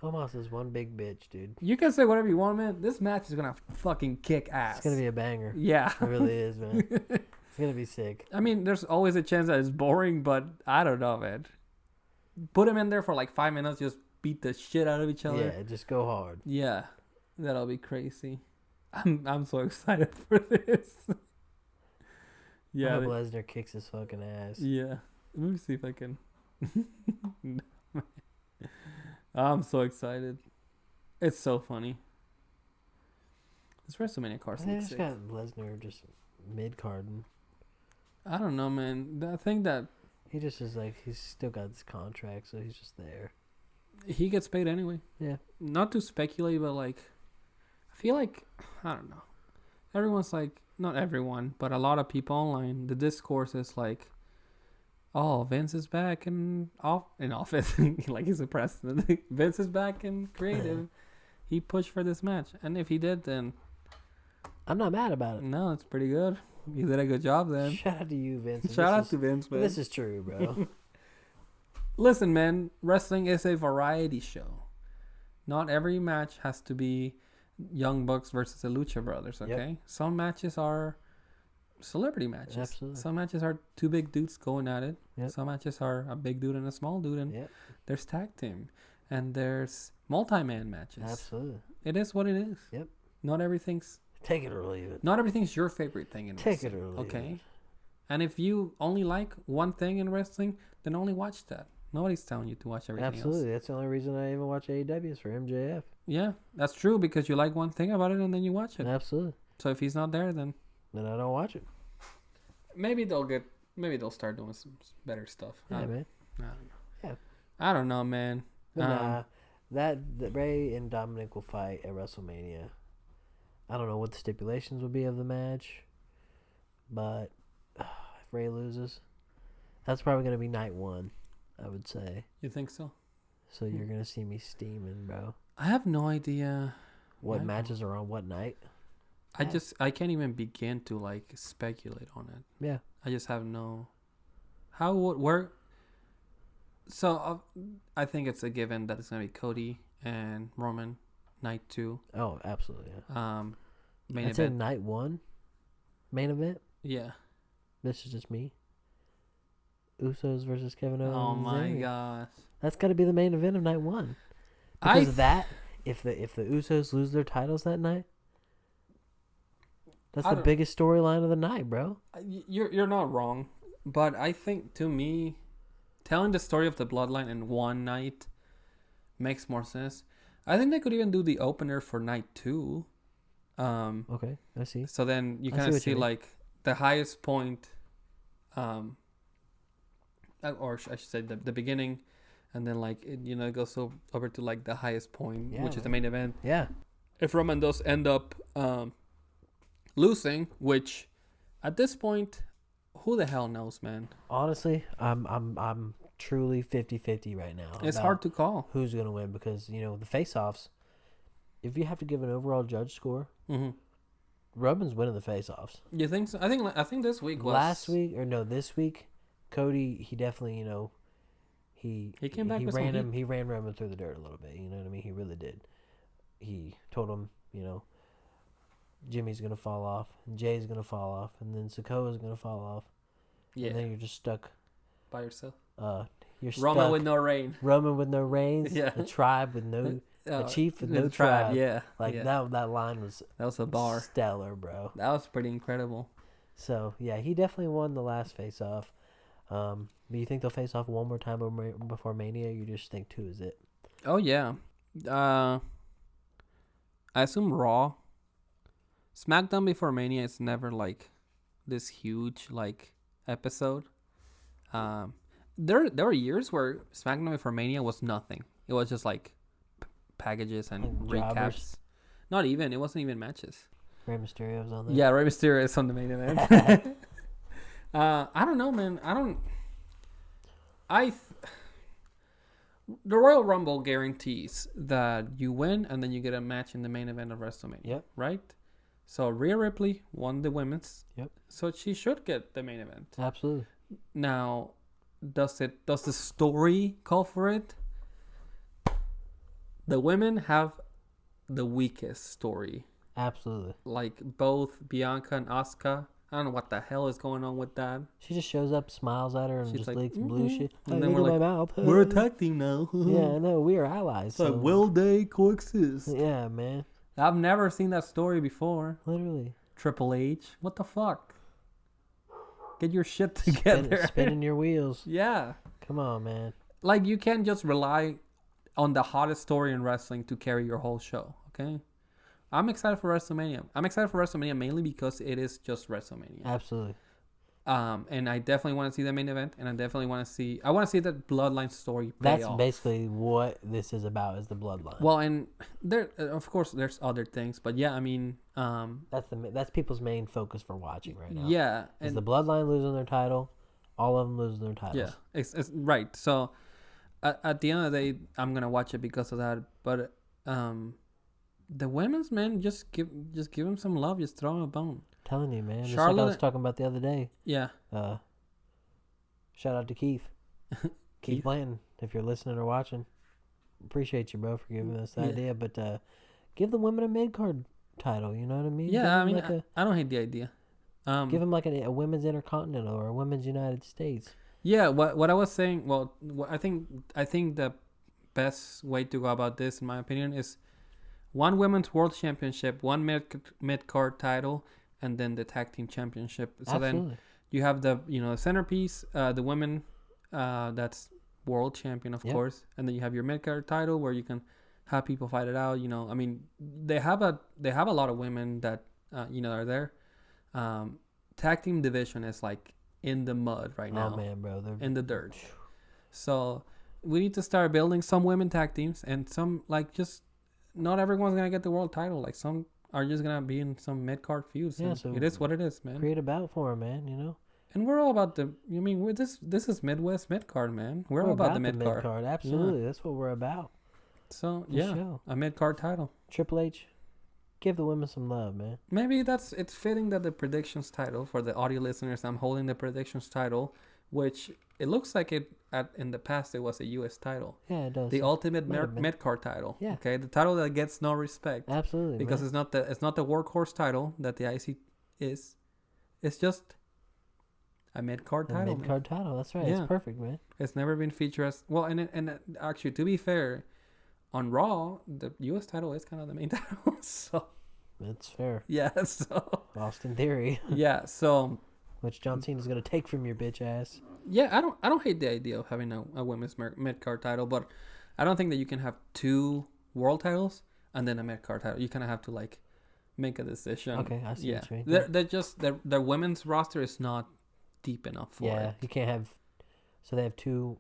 Omos is one big bitch, dude. you can say whatever you want, man. This match is gonna fucking kick ass. It's gonna be a banger. Yeah, It really is, man. It's gonna be sick. I mean, there's always a chance that it's boring, but I don't know, man. Put him in there for like 5 minutes, just beat the shit out of each other. Yeah, just go hard. Yeah, that'll be crazy. I'm so excited for this. I hope Lesnar kicks his fucking ass. Yeah. Let me see if I can. I'm so excited. It's so funny. This WrestleMania card I looks just sick. got Lesnar just mid-carding. I don't know, man. I think that He just is like, he's still got this contract, so he's just there. he gets paid anyway. Yeah. Not to speculate, but like, I feel like, I don't know. Everyone's like, not everyone, but a lot of people online, the discourse is like, oh, Vince is back in office. Like he's a president. Vince is back in creative. He pushed for this match. And if he did, then I'm not mad about it. no, it's pretty good. You did a good job then. Shout out to you, Vince. Shout out to Vince, man. This is true, bro. Listen, man, wrestling is a variety show. Not every match has to be Young Bucks versus the Lucha Brothers, okay? Yep. Some matches are celebrity matches. Absolutely. Some matches are two big dudes going at it. Yep. Some matches are a big dude and a small dude, and Yep. there's tag team. And there's multi-man matches. Absolutely. It is what it is. Yep. Not everything's Take it or leave it. Not everything's your favorite thing in Take wrestling. it or leave okay? it. And if you only like one thing in wrestling, then only watch that. Nobody's telling you to watch everything Absolutely. else. That's the only reason I even watch AEW is for MJF. Yeah, that's true because you like one thing about it and then you watch it. Absolutely. So if he's not there, then I don't watch it. maybe they'll start doing some better stuff. Yeah, man. I don't know. Yeah. I don't know, man. But that Rey and Dominik will fight at WrestleMania. I don't know what the stipulations will be of the match, but if Rey loses, that's probably going to be night one, I would say. You think so? So you're going to see me steaming, bro. I have no idea What matches are on what night? I can't even begin to like speculate on it. Yeah. I just have no. So I think it's a given that it's gonna be Cody and Roman, night 2. Oh, absolutely. Yeah. Main I'd event. say night 1, main event. Yeah. This is just me. Usos versus Kevin Owens. Oh and my Zayn. gosh. That's got to be the main event of night 1. Because of that, if the Usos lose their titles that night, that's the biggest storyline of the night, bro. You're not wrong, but I think to me, telling the story of the bloodline in one night makes more sense. I think they could even do the opener for night 2. Okay, I see. So then you kind of see like the highest point, or I should say the beginning, and then like it goes over to like the highest point, which is the main event. Yeah. If Roman does end up losing, which at this point, who the hell knows, man? Honestly, I'm truly 50-50 right now. It's hard to call who's gonna win because the face-offs. If you have to give an overall judge score, Roman's winning the face-offs. You think so? I think this week was this week, Cody. He definitely he came back. He ran Roman through the dirt a little bit. You know what I mean? He really did. He told him Jimmy's gonna fall off, and Jay's gonna fall off, and then Sikoa's gonna fall off. Yeah. And then you're just stuck by yourself. You're Roman stuck. with no reign. Roman with no reigns. Yeah. A tribe with no. A chief with no tribe. Yeah. That line was. That was a bar. Stellar, bro. That was pretty incredible. So yeah, he definitely won the last face off. But you think they'll face off one more time before Mania? Or you just think 2 is it? Oh yeah. I assume Raw. SmackDown before Mania is never like this huge like episode. There were years where SmackDown before Mania was nothing. It was just like packages and recaps. Jobbers. Not even. It wasn't even matches. Rey Mysterio was on there. Yeah, Rey Mysterio is on the main event. I don't know, man. The Royal Rumble guarantees that you win and then you get a match in the main event of WrestleMania. Yep. Right? So Rhea Ripley won the women's. Yep. So she should get the main event. Absolutely. Now, does the story call for it? The women have the weakest story. Absolutely. Like both Bianca and Asuka I don't know what the hell is going on with that. She just shows up, smiles at her, and She's just like, leaks blue shit. And Hey, then look we're at like, my mouth. we're a tag team now. Yeah, I know. We are allies. So So. will they coexist? Yeah, man. I've never seen that story before. Literally. Triple H, what the fuck? Get your shit together. Spinning your wheels. Yeah. Come on, man. Like, you can't just rely on the hottest story in wrestling to carry your whole show, okay? I'm excited for WrestleMania. I'm excited for WrestleMania mainly because it is just WrestleMania. Absolutely. And I definitely want to see the main event, and I definitely want to see the Bloodline story pay That's off. basically what this is about, is the bloodline. Well, and there, of course, there's other things, but yeah, I mean, that's people's main focus for watching right now. yeah, Is and the bloodline losing their title? All of them losing their titles. yeah, it's right. So at the end of the day, I'm gonna watch it because of that. But the women's, man, just give them some love. Just throw them a bone. Telling you, man. Just Charlotte, like I was talking about the other day. Yeah. Shout out to Keith. Keith Blanton, if you're listening or watching. Appreciate you, bro, for giving us the idea. But give the women a mid-card title, you know what I mean? Yeah, I mean, I don't hate the idea. Give them like a women's intercontinental or a women's United States. Yeah, what I was saying, well, I think the best way to go about this, in my opinion, is one women's world championship, one mid-card title, and then the tag team championship. So Absolutely. then you have the centerpiece, the women, that's world champion, of course, and then you have your mid-card title where you can have people fight it out. I mean, they have a lot of women that are there. Tag team division is like in the mud right now. Oh man, bro, they're in the dirt. So we need to start building some women tag teams, and some, like, just not everyone's gonna get the world title. Like, some are just gonna be in some mid card feuds. Yeah, so it is what it is, man. Create a bout for them, man. And we're all about this is Midwest mid card, man. We're all about the mid card. Absolutely, that's what we're about. So a mid card title. Triple H, give the women some love, man. Maybe it's fitting that the predictions title, for the audio listeners, I'm holding the predictions title, which it looks like in the past it was a U.S. title. Yeah, it does. The ultimate mid-card title. Yeah. Okay, the title that gets no respect. Absolutely. Because it's not the workhorse title that the IC is. It's just a mid-card title. Mid-card title. That's right. Yeah. It's perfect, man. It's never been featured as well. And actually, to be fair, on Raw, the U.S. title is kind of the main title. So that's fair. Yeah. So Austin Theory. Yeah. So which John Cena's gonna take from your bitch ass. Yeah, I don't hate the idea of having a women's mid-card title, but I don't think that you can have two world titles and then a mid-card title. You kind of have to, like, make a decision. Okay, I see what you mean. They're just their women's roster is not deep enough for it. Yeah, you can't have. So they have two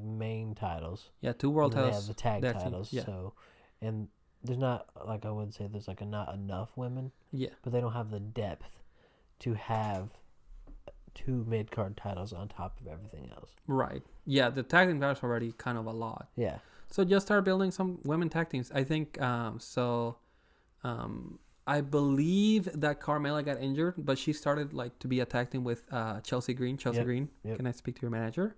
main titles. Yeah, two world titles. They have the tag titles. Yeah. So, and there's not, like, I would say there's not enough women. Yeah. But they don't have the depth to have two mid-card titles on top of everything else. Right. Yeah, the tag team titles already kind of a lot. Yeah. So just start building some women tag teams. I think I believe that Carmella got injured, but she started, like, to be a tag team with Chelsea Green. Green, can I speak to your manager?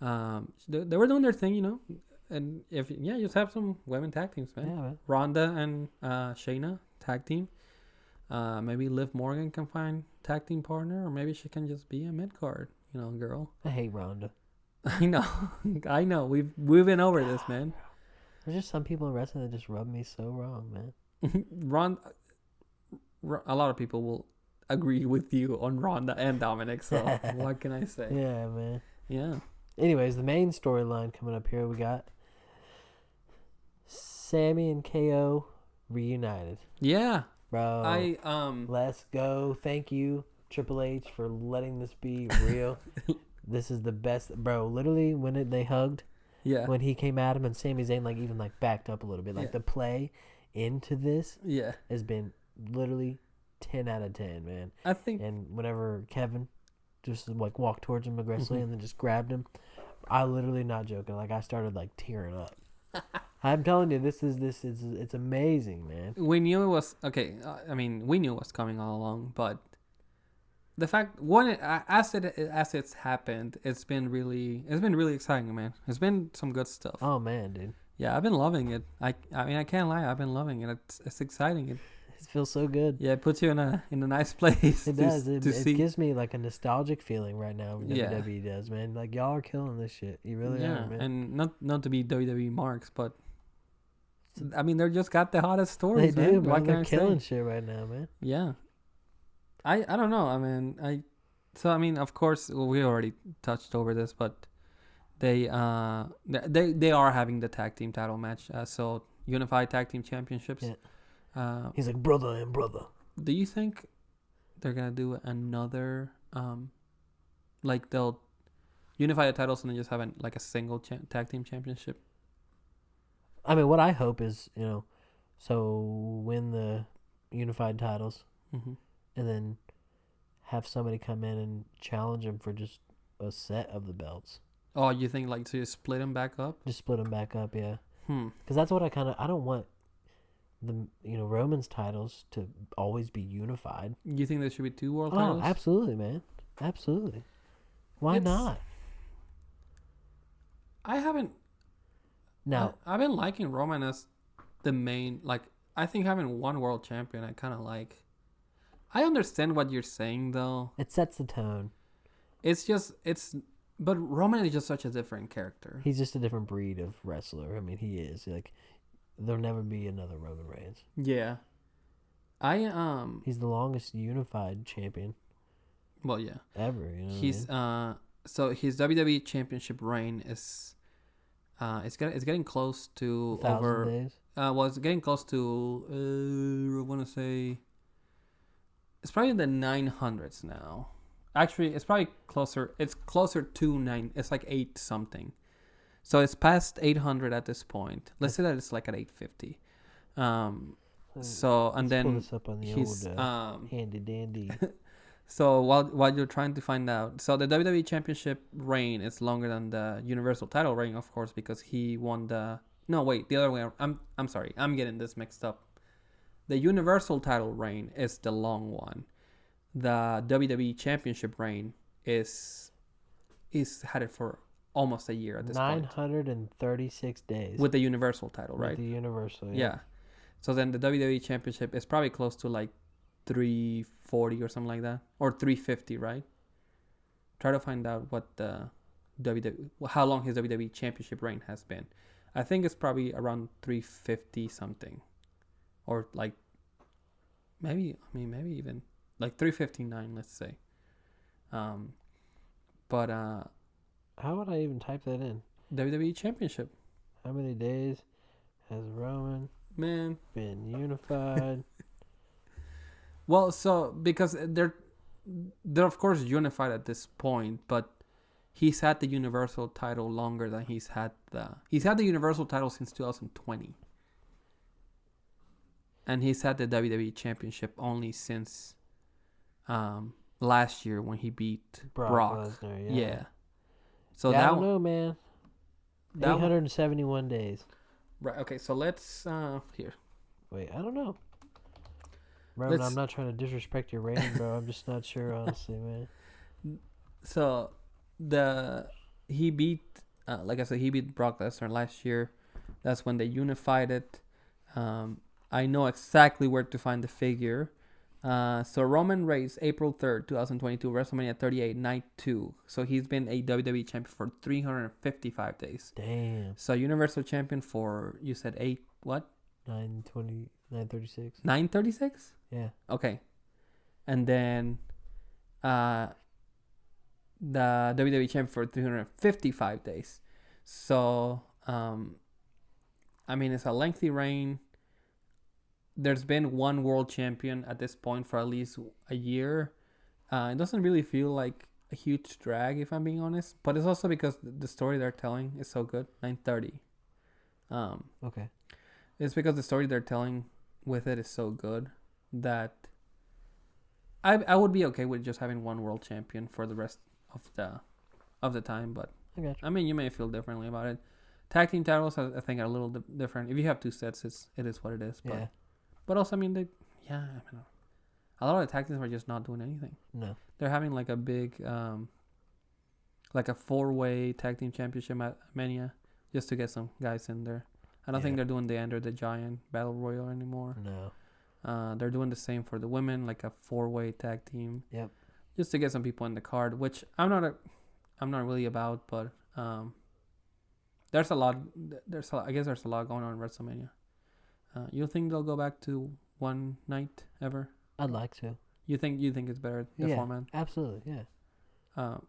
They were doing their thing, and just have some women tag teams, man. Yeah, man. Ronda and Shayna tag team. Maybe Liv Morgan can find tag team partner, or maybe she can just be a mid card, girl. I hate Ronda. I know. We've been over this, man. There's just some people in wrestling that just rub me so wrong, man. A lot of people will agree with you on Ronda and Dominik. So what can I say? Yeah, man. Yeah. Anyways, the main storyline coming up here, we got Sami and KO reunited. Yeah. Bro, let's go. Thank you, Triple H, for letting this be real. This is the best, bro. Literally, when they hugged, when he came at him, and Sami Zayn even backed up a little bit. The play into this, has been literally 10 out of 10, man. I think. And whenever Kevin just walked towards him aggressively and then just grabbed him, I literally, not joking, I started tearing up. I'm telling you, it's amazing, man. We knew it was okay. We knew it was coming all along, but the fact as it's happened, it's been really exciting, man. It's been some good stuff. Oh man, dude. Yeah, I've been loving it. I can't lie, I've been loving it. It's exciting. feels so good. Yeah, it puts you in a nice place. It does. It see. gives me like a nostalgic feeling right now. Yeah. WWE does, man. Like y'all are killing this shit. You really are, man. And not to be WWE marks, but I mean they just got the hottest They stories. do, Man. Why man. can't They're I killing say? shit right now, man. Yeah. I don't know. I mean I mean of course we already touched over this, but they are having the tag team title match. So unified tag team championships. Yeah. He's like brother and brother. Do you think they're gonna do another like they'll unify the titles and then just have like a single tag team championship? I mean, what I hope is, so win the unified titles Mm-hmm. and then have somebody come in and challenge them for just a set of the belts. Oh, you think like to split them back up? Just split them back up, yeah. Because Hmm. that's what I don't want the Roman's titles to always be unified. You think there should be 2 world Oh, titles? absolutely, man. Absolutely. Why not? I haven't. Now, I've been liking Roman as the main. Like, I think having one world champion, I kind of like. I understand what you're saying, though. it sets the tone. But Roman is just such a different character. He's just a different breed of wrestler. I mean, he is. Like, there'll never be another Roman Reigns. Yeah. He's the longest unified champion Well, yeah. ever. He's so his WWE Championship reign is it's getting close to 1,000 over days. it's getting close to I want to say it's probably in the 900s now. Actually, it's probably closer. It's closer to 9. It's like 8 something. So it's past 800 at this point. Let's say that it's like at 850. So and Let's pull then this up on the he's old handy dandy. So while you're trying to find out, so the WWE Championship reign is longer than the Universal Title reign, of course, because he won the. No, wait, the other way. I'm sorry, I'm getting this mixed up. The Universal Title reign is the long one. The WWE Championship reign is had it for almost a year at this point 936 days with the Universal Title, with right? the Universal. Yeah. So then the WWE Championship is probably close to like 340 or something like that, or 350, right? Try to find out what the how long his WWE Championship reign has been. I think it's probably around 350 something, or like maybe even like 359, let's say. But How would I even type that in? WWE Championship, How many days has Roman man. been unified? Well, so because they're of course unified at this point, but he's had the Universal title longer than he's had the Universal title since 2020. And he's had the WWE Championship only since last year when he beat Brock. Lesnar, Yeah. So I that don't know, man. 871 days. Right. Okay. So let's here. Wait, I don't know. Roman, I'm not trying to disrespect your rating, bro. I'm just not sure, honestly, man. So he beat like I said, he beat Brock Lesnar last year. That's when they unified it. I know exactly where to find the figure. So Roman Reigns, April 3rd, 2022, WrestleMania 38, Night 2. So he's been a WWE champion for 355 days. Damn. So Universal Champion for, you said 936. 936? Yeah. Okay. And then the WWE Champion for 355 days. So, I mean, it's a lengthy reign. There's been one world champion at this point for at least a year. It doesn't really feel like a huge drag, if I'm being honest. But it's also because the story they're telling is so good. 930. Okay. It's because the story they're telling with it is so good that I would be okay with just having one world champion for the rest of the time. But I got you. I mean, you may feel differently about it. Tag team titles, I think, are a little different. If you have 2 sets, it is what it is. But, Yeah. But also, I mean, a lot of the tag teams are just not doing anything. No. They're having like a big, like a 4-way tag team championship mania just to get some guys in there. I don't think they're doing the Ender the Giant Battle Royal anymore. No. They're doing the same for the women, like a 4-way tag team. Yep. Just to get some people in the card, which I'm not really about, but there's a lot. I guess there's a lot going on in WrestleMania. You think they'll go back to one night ever? I'd like to. You think it's better the format? Absolutely, yeah.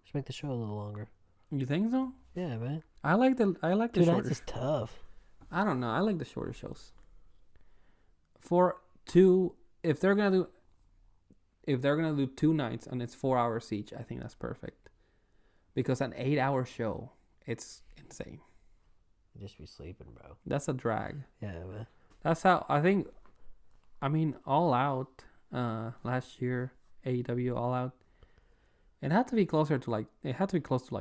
Just make the show a little longer. You think so? Yeah, man. I like the 2 nights shorter. is tough. I don't know. I like the shorter shows. For 2, if they're gonna do 2 nights and it's 4 hours each, I think that's perfect. Because an 8-hour show, it's insane. Just be sleeping, bro. That's a drag. Yeah, man. That's how I think. I mean, All Out last year, AEW All Out. It had to be close to like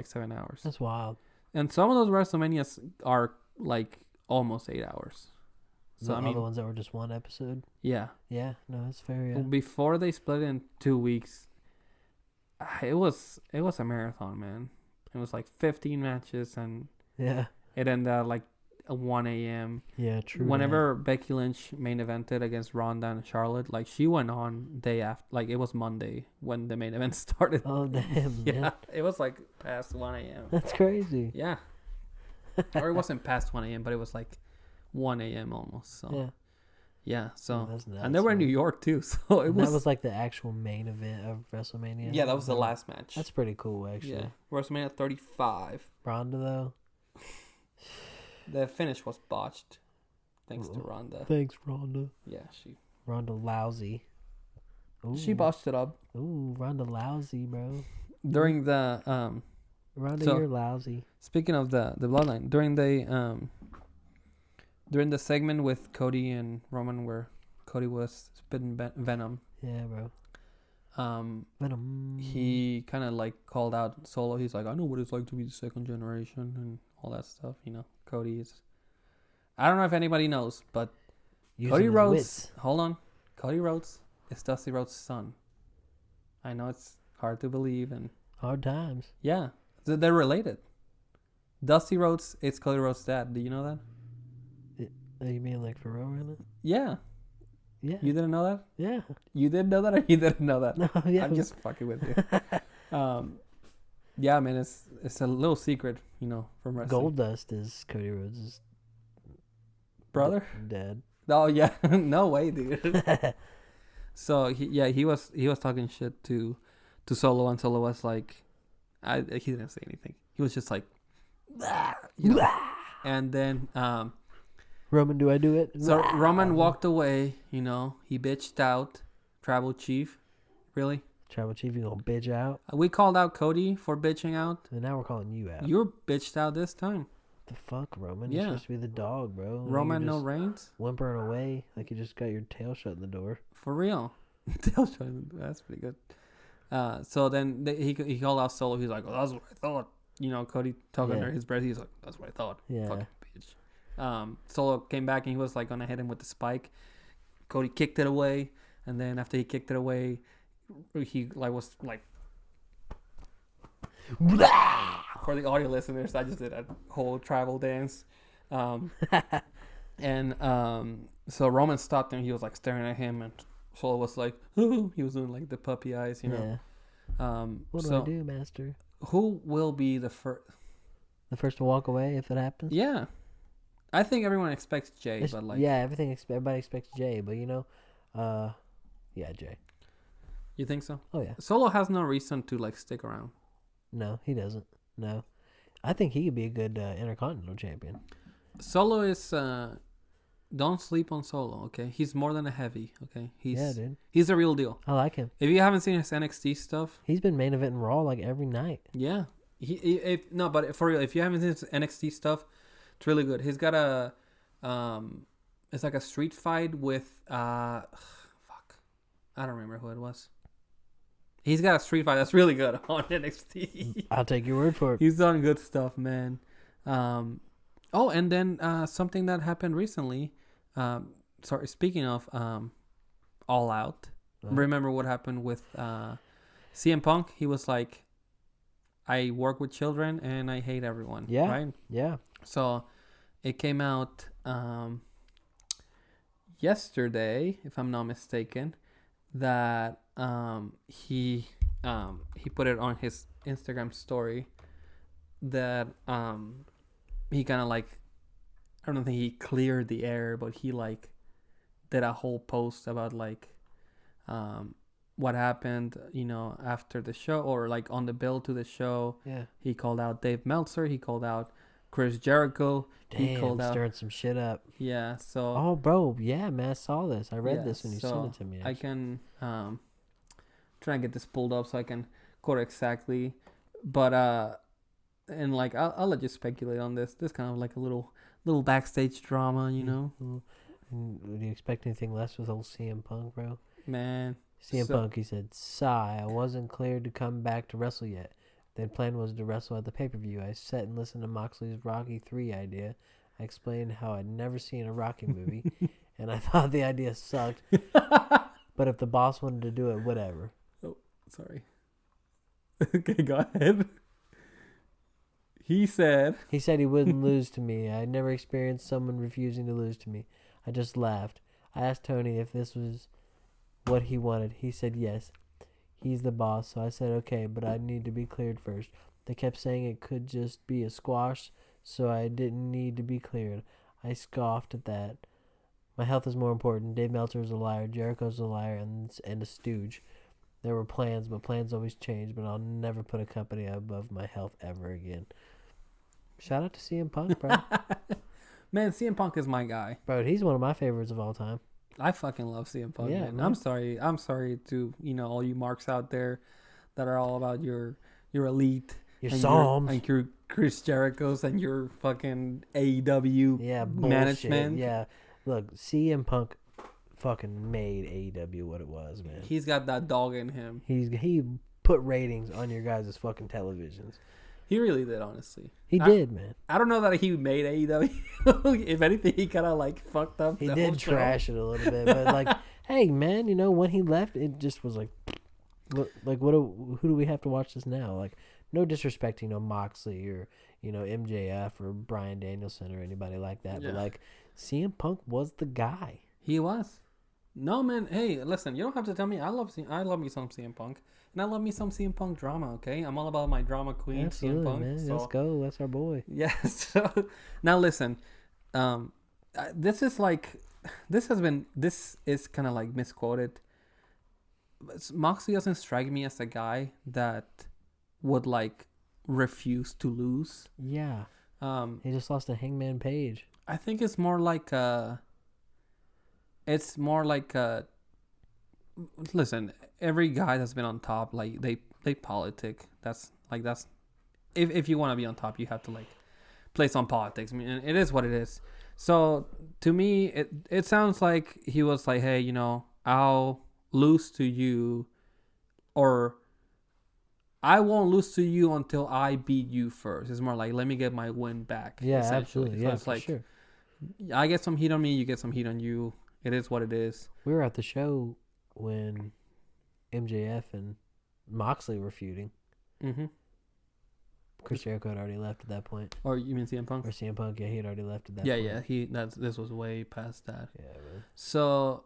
7 hours. That's wild. And some of those WrestleManias are like almost 8 hours. So the other ones that were just one episode. Yeah. Yeah. No, that's fair. Yeah. Before they split it in 2 weeks, it was a marathon, man. It was like 15 matches, and yeah, it ended at like 1 a.m. Yeah, true. Whenever Becky Lynch main evented against Ronda and Charlotte, like she went on day after, like it was Monday when the main event started. Oh damn! Yeah, man. it was like past 1 a.m. That's crazy. Yeah, or it wasn't past 1 a.m., but it was like 1 a.m. almost. So yeah. So that's nuts, and they were in New York too, so that was like the actual main event of WrestleMania. Yeah, that was the last match. That's pretty cool, actually. Yeah, WrestleMania 35. Ronda though. The finish was botched, thanks to Ronda. Thanks, Ronda. Yeah, Ronda lousy. Ooh. She botched it up. Ooh, Ronda lousy, bro. During the Ronda, so, you're lousy. Speaking of the bloodline, during the segment with Cody and Roman, where Cody was spitting venom. Yeah, bro. Venom. He kind of like called out Solo. He's like, I know what it's like to be the second generation and all that stuff. You know, Cody is. I don't know if anybody knows, but Cody Rhodes. Hold on, Cody Rhodes is Dusty Rhodes' son. I know it's hard to believe and hard times. Yeah, they're related. Dusty Rhodes, it's Cody Rhodes' dad. Do you know that? You mean like for real, really? Yeah. Yeah. You didn't know that? Yeah. You didn't know that, or you didn't know that? No, yeah. I'm just fucking with you. Yeah, man, it's a little secret, you know, from wrestling. Goldust is Cody Rhodes' brother, dad. Oh yeah, no way, dude. So he was talking shit to Solo, and Solo was like, he didn't say anything. He was just like, you know? And then Roman, do I do it? So Roman walked away. You know, he bitched out Tribal Chief. Really? Tribal Chief, you gonna bitch out? We called out Cody for bitching out. And now we're calling you out. You're bitched out this time. The fuck, Roman? Yeah. You're supposed to be the dog, bro. Like Roman no reigns? Whimpering away like you just got your tail shut in the door. For real. Tail shut in the door. That's pretty good. So then he called out Solo. He's like, oh, that's what I thought. You know, Cody talking under his breath. He's like, that's what I thought. Yeah. Fucking bitch. Solo came back and he was like gonna hit him with the spike. Cody kicked it away, and then after he kicked it away, he was like for the audio listeners, I just did a whole tribal dance. And so Roman stopped him. He was like staring at him, and Solo was like, ooh, he was doing like the puppy eyes, you know. Yeah. What do I do, master? Who will be the first? The first to walk away if it happens? Yeah. I think everyone expects Jay, but like... Yeah, everybody expects Jay, but you know, yeah, Jay. You think so? Oh, yeah. Solo has no reason to like stick around. No, he doesn't. No. I think he could be a good Intercontinental champion. Solo is... don't sleep on Solo, okay? He's more than a heavy, okay? Dude. He's a real deal. I like him. If you haven't seen his NXT stuff... He's been main eventing Raw like every night. Yeah. But for real, if you haven't seen his NXT stuff, it's really good. He's got a... it's like a street fight with... fuck. I don't remember who it was. He's got a street fight that's really good on NXT. I'll take your word for it. He's done good stuff, man. Oh, and then something that happened recently. Sorry, speaking of All Out. Remember what happened with CM Punk? He was like, I work with children and I hate everyone. Yeah. Right? Yeah. So it came out yesterday, if I'm not mistaken, that he put it on his Instagram story that he kind of like, I don't think he cleared the air, but he like did a whole post about like what happened, after the show, or like on the build to the show. Yeah. He called out Dave Meltzer. He called out Chris Jericho. He Damn, called out. stirring some shit up. Yeah. So. Oh, bro. Yeah, man. I saw this. I read yeah, this when you so sent it to me. I can try and get this pulled up so I can quote exactly, but and like I'll let you speculate on this. This kind of like a little backstage drama, Mm-hmm. Would you expect anything less with old CM Punk, bro? Man. CM Punk, he said, "Sigh, I wasn't cleared to come back to wrestle yet. Then plan was to wrestle at the pay-per-view. I sat and listened to Moxley's Rocky 3 idea. I explained how I'd never seen a Rocky movie, and I thought the idea sucked. But if the boss wanted to do it, whatever." Oh, sorry. Okay, go ahead. He said he wouldn't lose to me. I never experienced someone refusing to lose to me. I just laughed. I asked Tony if this was what he wanted. He said yes. He's the boss, so I said okay, but I need to be cleared first. They kept saying it could just be a squash, so I didn't need to be cleared. I scoffed at that. My health is more important. Dave Meltzer is a liar. Jericho's a liar and a stooge. There were plans, but plans always change, but I'll never put a company above my health ever again. Shout out to CM Punk, bro. Man, CM Punk is my guy. Bro, he's one of my favorites of all time. I fucking love CM Punk, Yeah, man. man. I'm sorry to, all you marks out there that are all about your elite. Your and Psalms. and your Chris Jericho's and your fucking AEW management. Yeah. Look, CM Punk fucking made AEW what it was, man. He's got that dog in him. He put ratings on your guys' fucking televisions. He really did, honestly. He did, man. I don't know that he made AEW. If anything, he kind of like fucked up. He did trash it a little bit, but like, hey, man, when he left, it just was like who do we have to watch this now? Like, no disrespect, Moxley or MJF or Bryan Danielson or anybody like that, but like, CM Punk was the guy. He was. No, man. Hey, listen. You don't have to tell me. I love me some CM Punk, and I love me some CM Punk drama. Okay, I'm all about my drama queen, Absolutely, CM Punk. Man. So, let's go. That's our boy. Yeah. So now listen. This is kind of like misquoted. Moxley doesn't strike me as a guy that would like refuse to lose. Yeah. He just lost to Hangman Page. I think it's more like listen, every guy that's been on top, like they politic. That's if you want to be on top, you have to like play some politics. I mean, it is what it is. So to me, it sounds like he was like, hey, I'll lose to you, or I won't lose to you until I beat you first. It's more like, let me get my win back. Yeah, absolutely. So yeah, it's like, sure. I get some heat on me, you get some heat on you. It is what it is. We were at the show when MJF and Moxley were feuding. Mm-hmm. Chris Jericho had already left at that point. Or you mean CM Punk? Or CM Punk, yeah, he had already left at that point. Yeah. This was way past that. Yeah, man. So,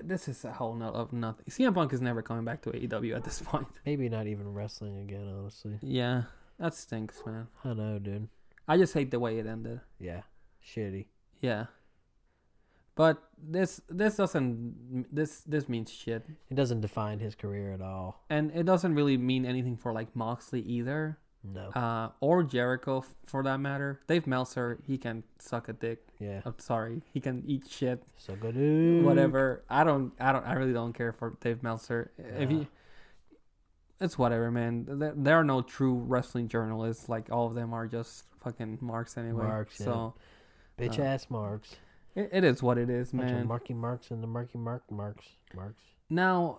this is a whole lot of nothing. CM Punk is never coming back to AEW at this point. Maybe not even wrestling again, honestly. Yeah, that stinks, man. I know, dude. I just hate the way it ended. Yeah, shitty. Yeah. But this means shit. It doesn't define his career at all. And it doesn't really mean anything for like Moxley either. No. Or Jericho for that matter. Dave Meltzer, he can suck a dick. Yeah. I'm sorry. He can eat shit. Suck a dick. Whatever. I really don't care for Dave Meltzer. Yeah. It's whatever, man. There are no true wrestling journalists. Like, all of them are just fucking marks anyway. Marks, so bitch ass marks. It is what it is, man. Bunch of marky marks and the marky marks. Now,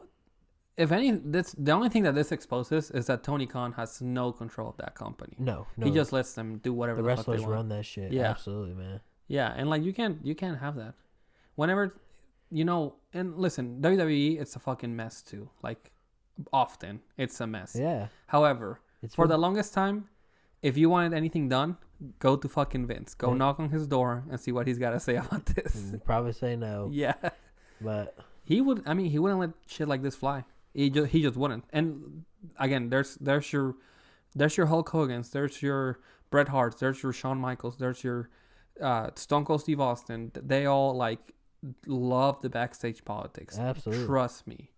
if any, the only thing that this exposes is that Tony Khan has no control of that company. No. He just lets them do whatever the the fuck they wrestlers want. run that shit. Yeah. Absolutely, man. Yeah, and like you can't have that. Whenever, and listen, WWE, it's a fucking mess too. Like, often it's a mess. Yeah. However, for the longest time, if you wanted anything done, go to fucking Vince. Go Yeah. knock on his door and see what he's got to say about this. He'd probably say no. Yeah. But He would. I mean, he wouldn't let shit like this fly. He just wouldn't. And again, there's your Hulk Hogan's, there's your Bret Hart's, there's your Shawn Michaels, there's your Stone Cold Steve Austin. They all like love the backstage politics. absolutely. Trust me.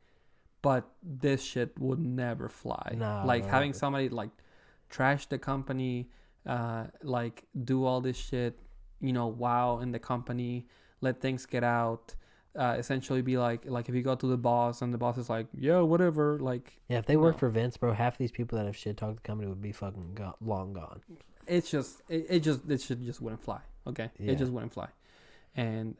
But this shit would never fly. Nah, like no. having somebody like trash the company, like do all this shit, wow in the company, let things get out. Essentially be like if you go to the boss and the boss is like, yeah, whatever, like, Yeah, if they worked for Vince, bro, half these people that have shit talked the company would be fucking long gone. It's just it should just wouldn't fly. Okay. Yeah. It just wouldn't fly. And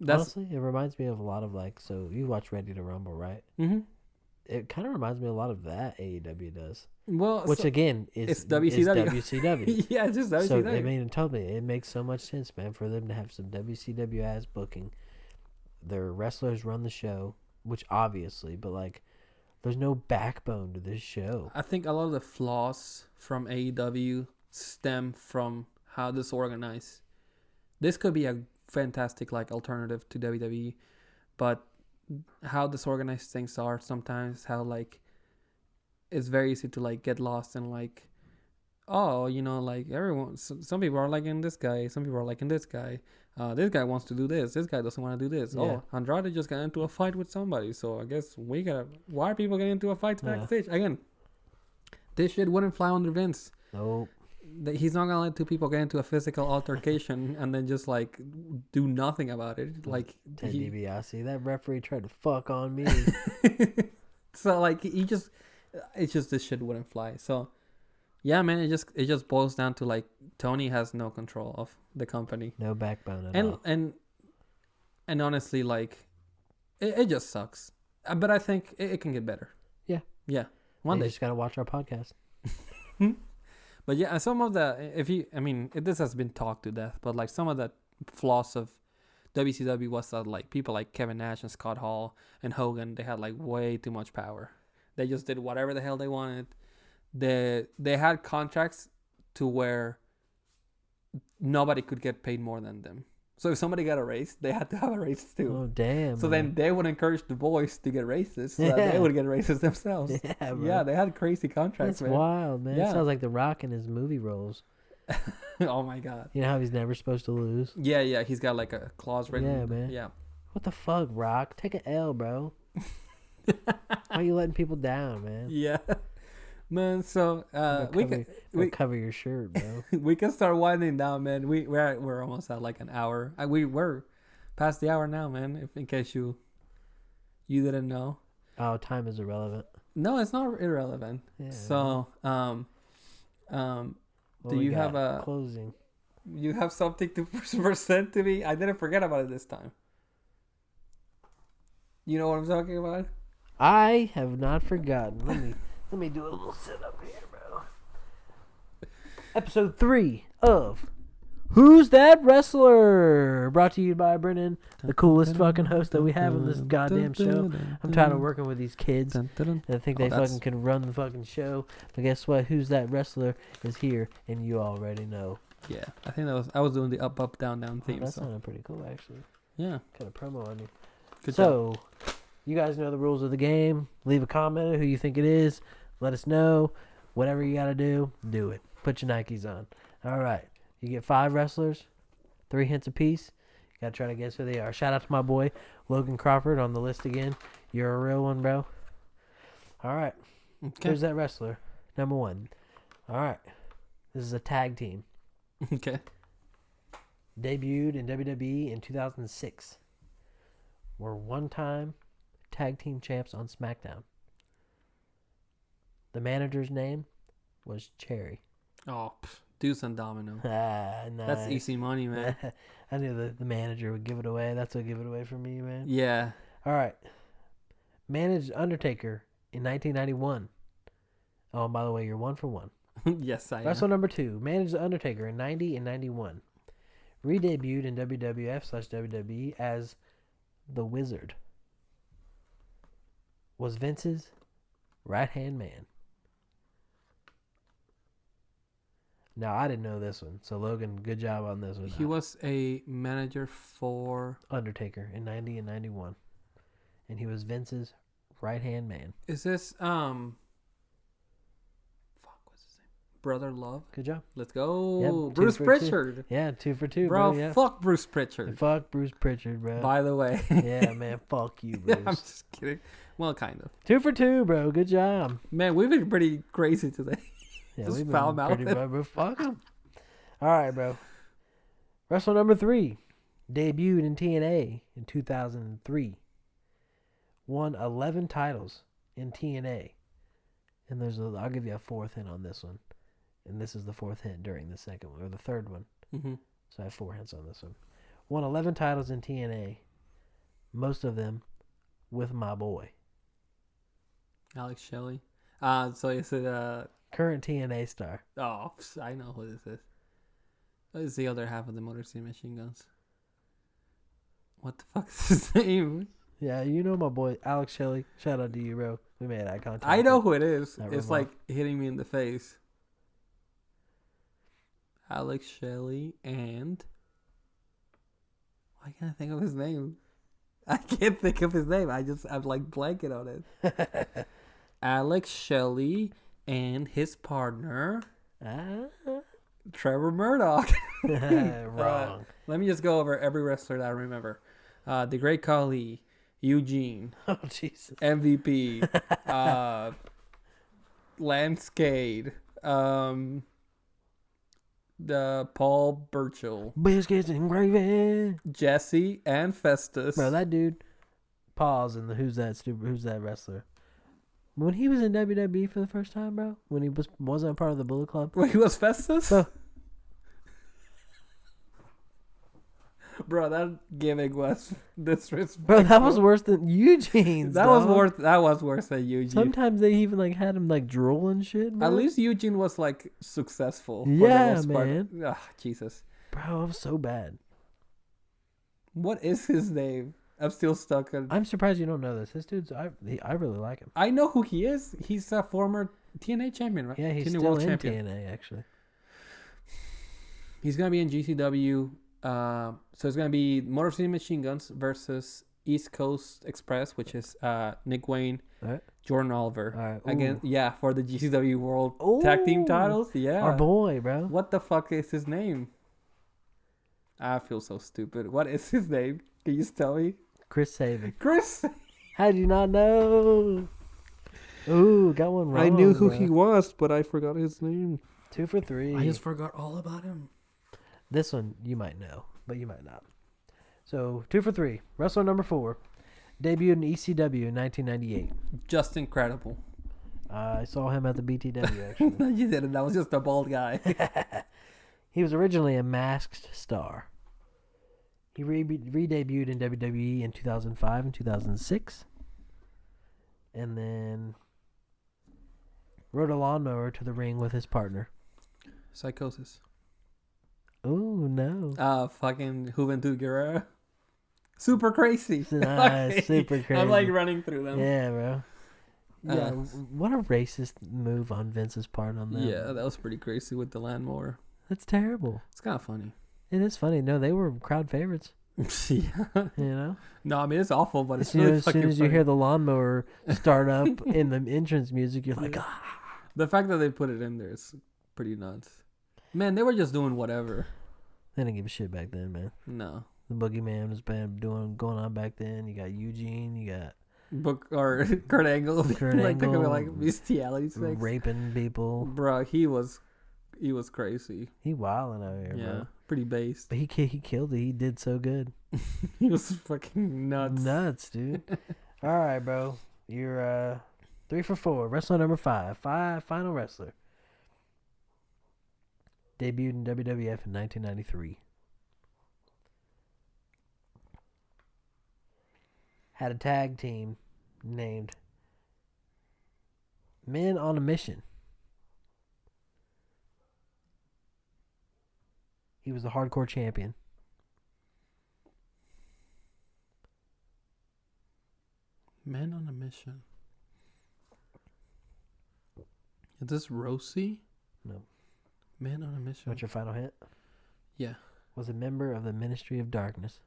that's Honestly, it reminds me of a lot of so you watch Ready to Rumble, right? mm-hmm. It kind of reminds me a lot of that AEW does, Well, which so, again it's is WCW. WCW. Yeah, it's just WCW. So I mean, totally, it makes so much sense, man, for them to have some WCW ass booking. Their wrestlers run the show, which obviously, but there's no backbone to this show. I think a lot of the flaws from AEW stem from how this organized. This could be a fantastic alternative to WWE, but how disorganized things are sometimes, how it's very easy to get lost and everyone, some people are liking this guy, some people are liking this guy. This guy wants to do this guy doesn't want to do this. Yeah. Andrade just got into a fight with somebody, so I guess why are people getting into a fight backstage? Again, this shit wouldn't fly under Vince. Nope. He's not gonna let two people get into a physical altercation and then just do nothing about it. Ted DiBiase, that referee tried to fuck on me. So this shit wouldn't fly. So yeah, man, it just boils down to Tony has no control of the company, No backbone at all. And honestly, it just sucks. But I think it can get better. Yeah. One You day. just gotta watch our podcast. But yeah, some of this has been talked to death, but some of the flaws of WCW was that people like Kevin Nash and Scott Hall and Hogan, they had way too much power. They just did whatever the hell they wanted. They had contracts to where nobody could get paid more than them. So if somebody got a raise, they had to have a raise too. Oh damn! So then they would encourage the boys to get raises, so that they would get raises themselves. Yeah, bro. Yeah, they had crazy contracts. That's man. wild, man. Yeah. It sounds like The Rock in his movie roles. Oh my god. You know how he's never supposed to lose? Yeah, he's got a clause written. Yeah, man. Yeah. What the fuck, Rock? Take an L, bro. Why are you letting people down, man? Yeah. Man, so we cover your shirt, bro. we can start winding down, man. We're almost at an hour. We're past the hour now, man. If in case you didn't know. Oh, time is irrelevant. No, it's not irrelevant. Yeah. So What do we you got? have a closing? You have something to present to me? I didn't forget about it this time. You know what I'm talking about? I have not forgotten. Let me do a little sit up here, bro. Episode 3 of Who's That Wrestler? Brought to you by Brennan, the coolest fucking host that we have on this goddamn show. I'm tired of working with these kids. And I think they fucking can run the fucking show. But guess what? Who's That Wrestler is here, and you already know. Yeah, I think I was doing the up up down down theme. That So sounded pretty cool, actually. yeah, Kind of promo on you. good job. So, you guys know the rules of the game. Leave a comment who you think it is. Let us know. Whatever you got to do, do it. Put your Nikes on. All right. You get 5 wrestlers, 3 hints apiece. You got to try to guess who they are. Shout out to my boy, Logan Crawford, on the list again. You're a real one, bro. All right. Okay. Who's that wrestler? Number 1. All right. This is a tag team. Okay. Debuted in WWE in 2006. Were one-time tag team champs on SmackDown. The manager's name was Cherry. Oh, Deuce and Domino. Ah, nice. That's easy money, man. I knew the manager would give it away. That's what give it away for me, man. Yeah. All right. Managed Undertaker in 1991. Oh, and by the way, you're 1 for 1. Yes, I Wrestle am. number 2. Managed The Undertaker in 90 and 91. Re-debuted in WWF/WWE as The Wizard. Was Vince's right-hand man. Now, I didn't know this one. So, Logan, good job on this one. He was a manager for Undertaker in 90 and 91. And he was Vince's right-hand man. Is this what's his name? Brother Love. Good job. Let's go. Yep, Bruce 2 for 2. Pritchard. Yeah, 2 for 2, Bro, bro. Yeah. fuck Bruce Pritchard. Fuck Bruce Pritchard, bro. By the way. Yeah, man. Fuck you, Bruce. I'm just kidding. Well, kind of. 2 for 2, bro. Good job. Man, we've been pretty crazy today. Yeah, Just we've been foul mouth. pretty bad, bro. Fuck him. All right, bro. Wrestler number 3 debuted in TNA in 2003. Won 11 titles in TNA. And I'll give you a 4th hint on this one. And this is the 4th hint during the second one, or the third one. Mm-hmm. So I have 4 hints on this one. Won 11 titles in TNA. Most of them with my boy. Alex Shelley. So is it Current TNA star. Oh, I know who this is. What is the other half of the Motor City Machine Guns? What the fuck is his name? Yeah, you know my boy Alex Shelley. Shout out to you, bro. We made eye contact. I know who it is. That It's like hitting me in the face. Alex Shelley and... Why can't I think of his name? I can't think of his name. I'm like blanking on it. Alex Shelley and his partner, Trevor Murdoch. Wrong. Let me just go over every wrestler that I remember. The Great Khali, Eugene, Oh, Jesus. MVP, Lance Cade, the Paul Burchill, Biscuits and gravy. Jesse, and Festus. Bro, that dude. Pause and who's that wrestler? When he was in WWE for the first time, bro, when he wasn't a part of the Bullet Club. Wait, he was Festus? Bro. Bro, that gimmick was disrespectful. Bro, that was worse than Eugene's. That was worse than Eugene. Sometimes they even like had him like drool and shit. Bro. At least Eugene was like successful. For Yeah, the most part. man. Ugh, Jesus. Bro, it was so bad. What is his name? I'm still stuck on. I'm surprised you don't know this. This dude's I really like him. I know who he is. He's a former TNA champion, right? Yeah, he's TNA still World in Champion. TNA actually. He's gonna be in GCW. So it's gonna be Motor City Machine Guns versus East Coast Express, which is Nick Wayne, Right. Jordan Oliver. All right. Again, yeah, for the GCW World Tag Team titles. Yeah. Our boy, bro. What the fuck is his name? I feel so stupid. What is his name? Can you just tell me? Chris Sabin. Chris. How do you not know? Ooh, got one wrong. I knew who bro. he was, but I forgot his name. 2 for 3. I just forgot all about him. This one you might know, but you might not. So 2 for 3. Wrestler number 4 debuted in ECW in 1998. Just incredible. I saw him at the BTW actually. You didn't. That was just a bald guy. He was originally a masked star. He re-debuted in WWE in 2005 and 2006. And then rode a lawnmower to the ring with his partner. Psychosis. Oh, no. Fucking Juventud Guerrera. Super crazy. Nice, super crazy. I'm like running through them. Yeah, bro. Yeah, what a racist move on Vince's part on that. Yeah, that was pretty crazy with the lawnmower. That's terrible. It's kind of funny. It is funny. No, they were crowd favorites. Yeah. You know? No, I mean, it's awful, but it's As really soon fucking as you funny. hear the lawnmower start up in the entrance music, you're like, ah. The fact that they put it in there is pretty nuts. Man, they were just doing whatever. They didn't give a shit back then, man. No. The Boogeyman was going on back then. You got Eugene. You got Kurt Angle. Kurt like, Angle, like bestiality sex. raping people. Bro, he was crazy. He wilding out here, Yeah, bro. pretty based. But he killed it. He did so good. He was fucking nuts. Nuts, dude. All right, bro. You're 3 for 4. Wrestler number 5. Final wrestler. Debuted in WWF in 1993. Had a tag team named Men on a Mission. He was the hardcore champion. Men on a Mission. Is this Rosie? No. Man on a mission. What's your final hit? Yeah. Was a member of the Ministry of Darkness.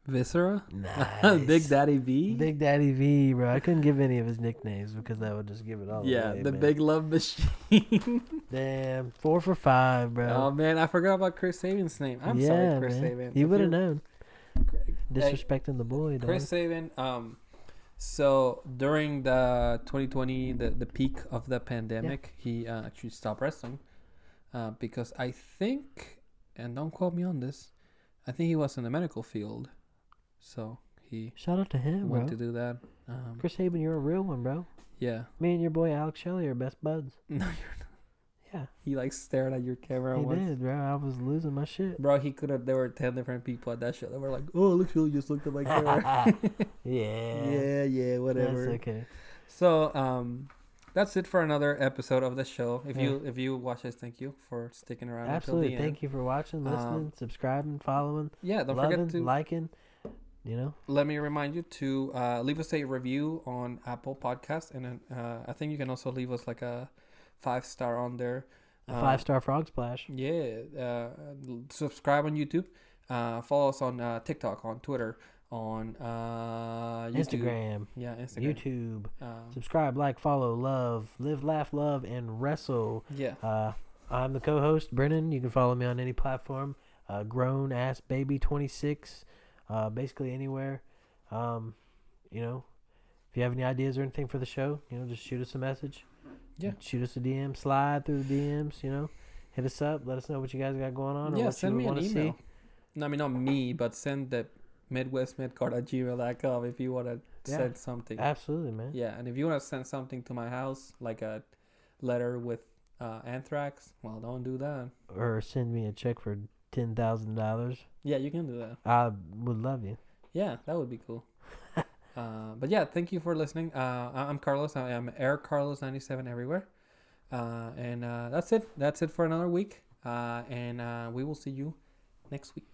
Viscera? Nice. Big Daddy V? Big Daddy V, bro. I couldn't give any of his nicknames because that would just give it all Yeah, away. the man. Big Love Machine. Damn, 4 for 5, bro. Oh, man, I forgot about Chris Saban's name. I'm sorry, Chris Saban. You If would have you're- known. Disrespecting the boy, dog. Chris Saban, so during the 2020, the peak of the pandemic, he actually stopped wrestling because I think, and don't quote me on this, I think he was in the medical field. So he Shout out to him, went bro. to do that. Chris Saban, you're a real one, bro. Yeah. Me and your boy Alex Shelley are best buds. No, you're not. Yeah, He like stared at your camera he once. did, bro. I was losing my shit. Bro, he could have. There were 10 different people at that show that were like, "Oh, look, you just looked at my camera." Yeah. yeah, whatever. That's okay. So, that's it for another episode of the show. If Yeah. you watch this, thank you for sticking around Absolutely. until the end. Thank you for watching, listening, subscribing, following, Yeah, don't loving, forget to liking. You know, let me remind you to leave us a review on Apple Podcasts, and then I think you can also leave us like a 5-star on there. a 5-star frog splash. Yeah, subscribe on YouTube. Follow us on TikTok, on Twitter, on YouTube. Instagram, Yeah, Instagram. YouTube. Subscribe, like, follow, love, live, laugh, love, and wrestle. Yeah. I'm the co-host, Brennan. You can follow me on any platform. Grown ass baby 26. Basically anywhere. You know, if you have any ideas or anything for the show, you know, just shoot us a message. Yeah. Shoot us a DM. Slide through the DMs. You know, hit us up. Let us know what you guys got going on. Or Yeah, what send you me an want to email. see. I mean, not me, but send the midwestmidcard@gmail.com if you want to Yeah. send something. Absolutely, man. Yeah, and if you want to send something to my house, like a letter with anthrax, well, don't do that. Or send me a check for $10,000. Yeah, you can do that. I would love you. Yeah, that would be cool. But yeah, thank you for listening. I'm Carlos. I am Air Carlos 97 everywhere. And that's it. That's it for another week. And we will see you next week.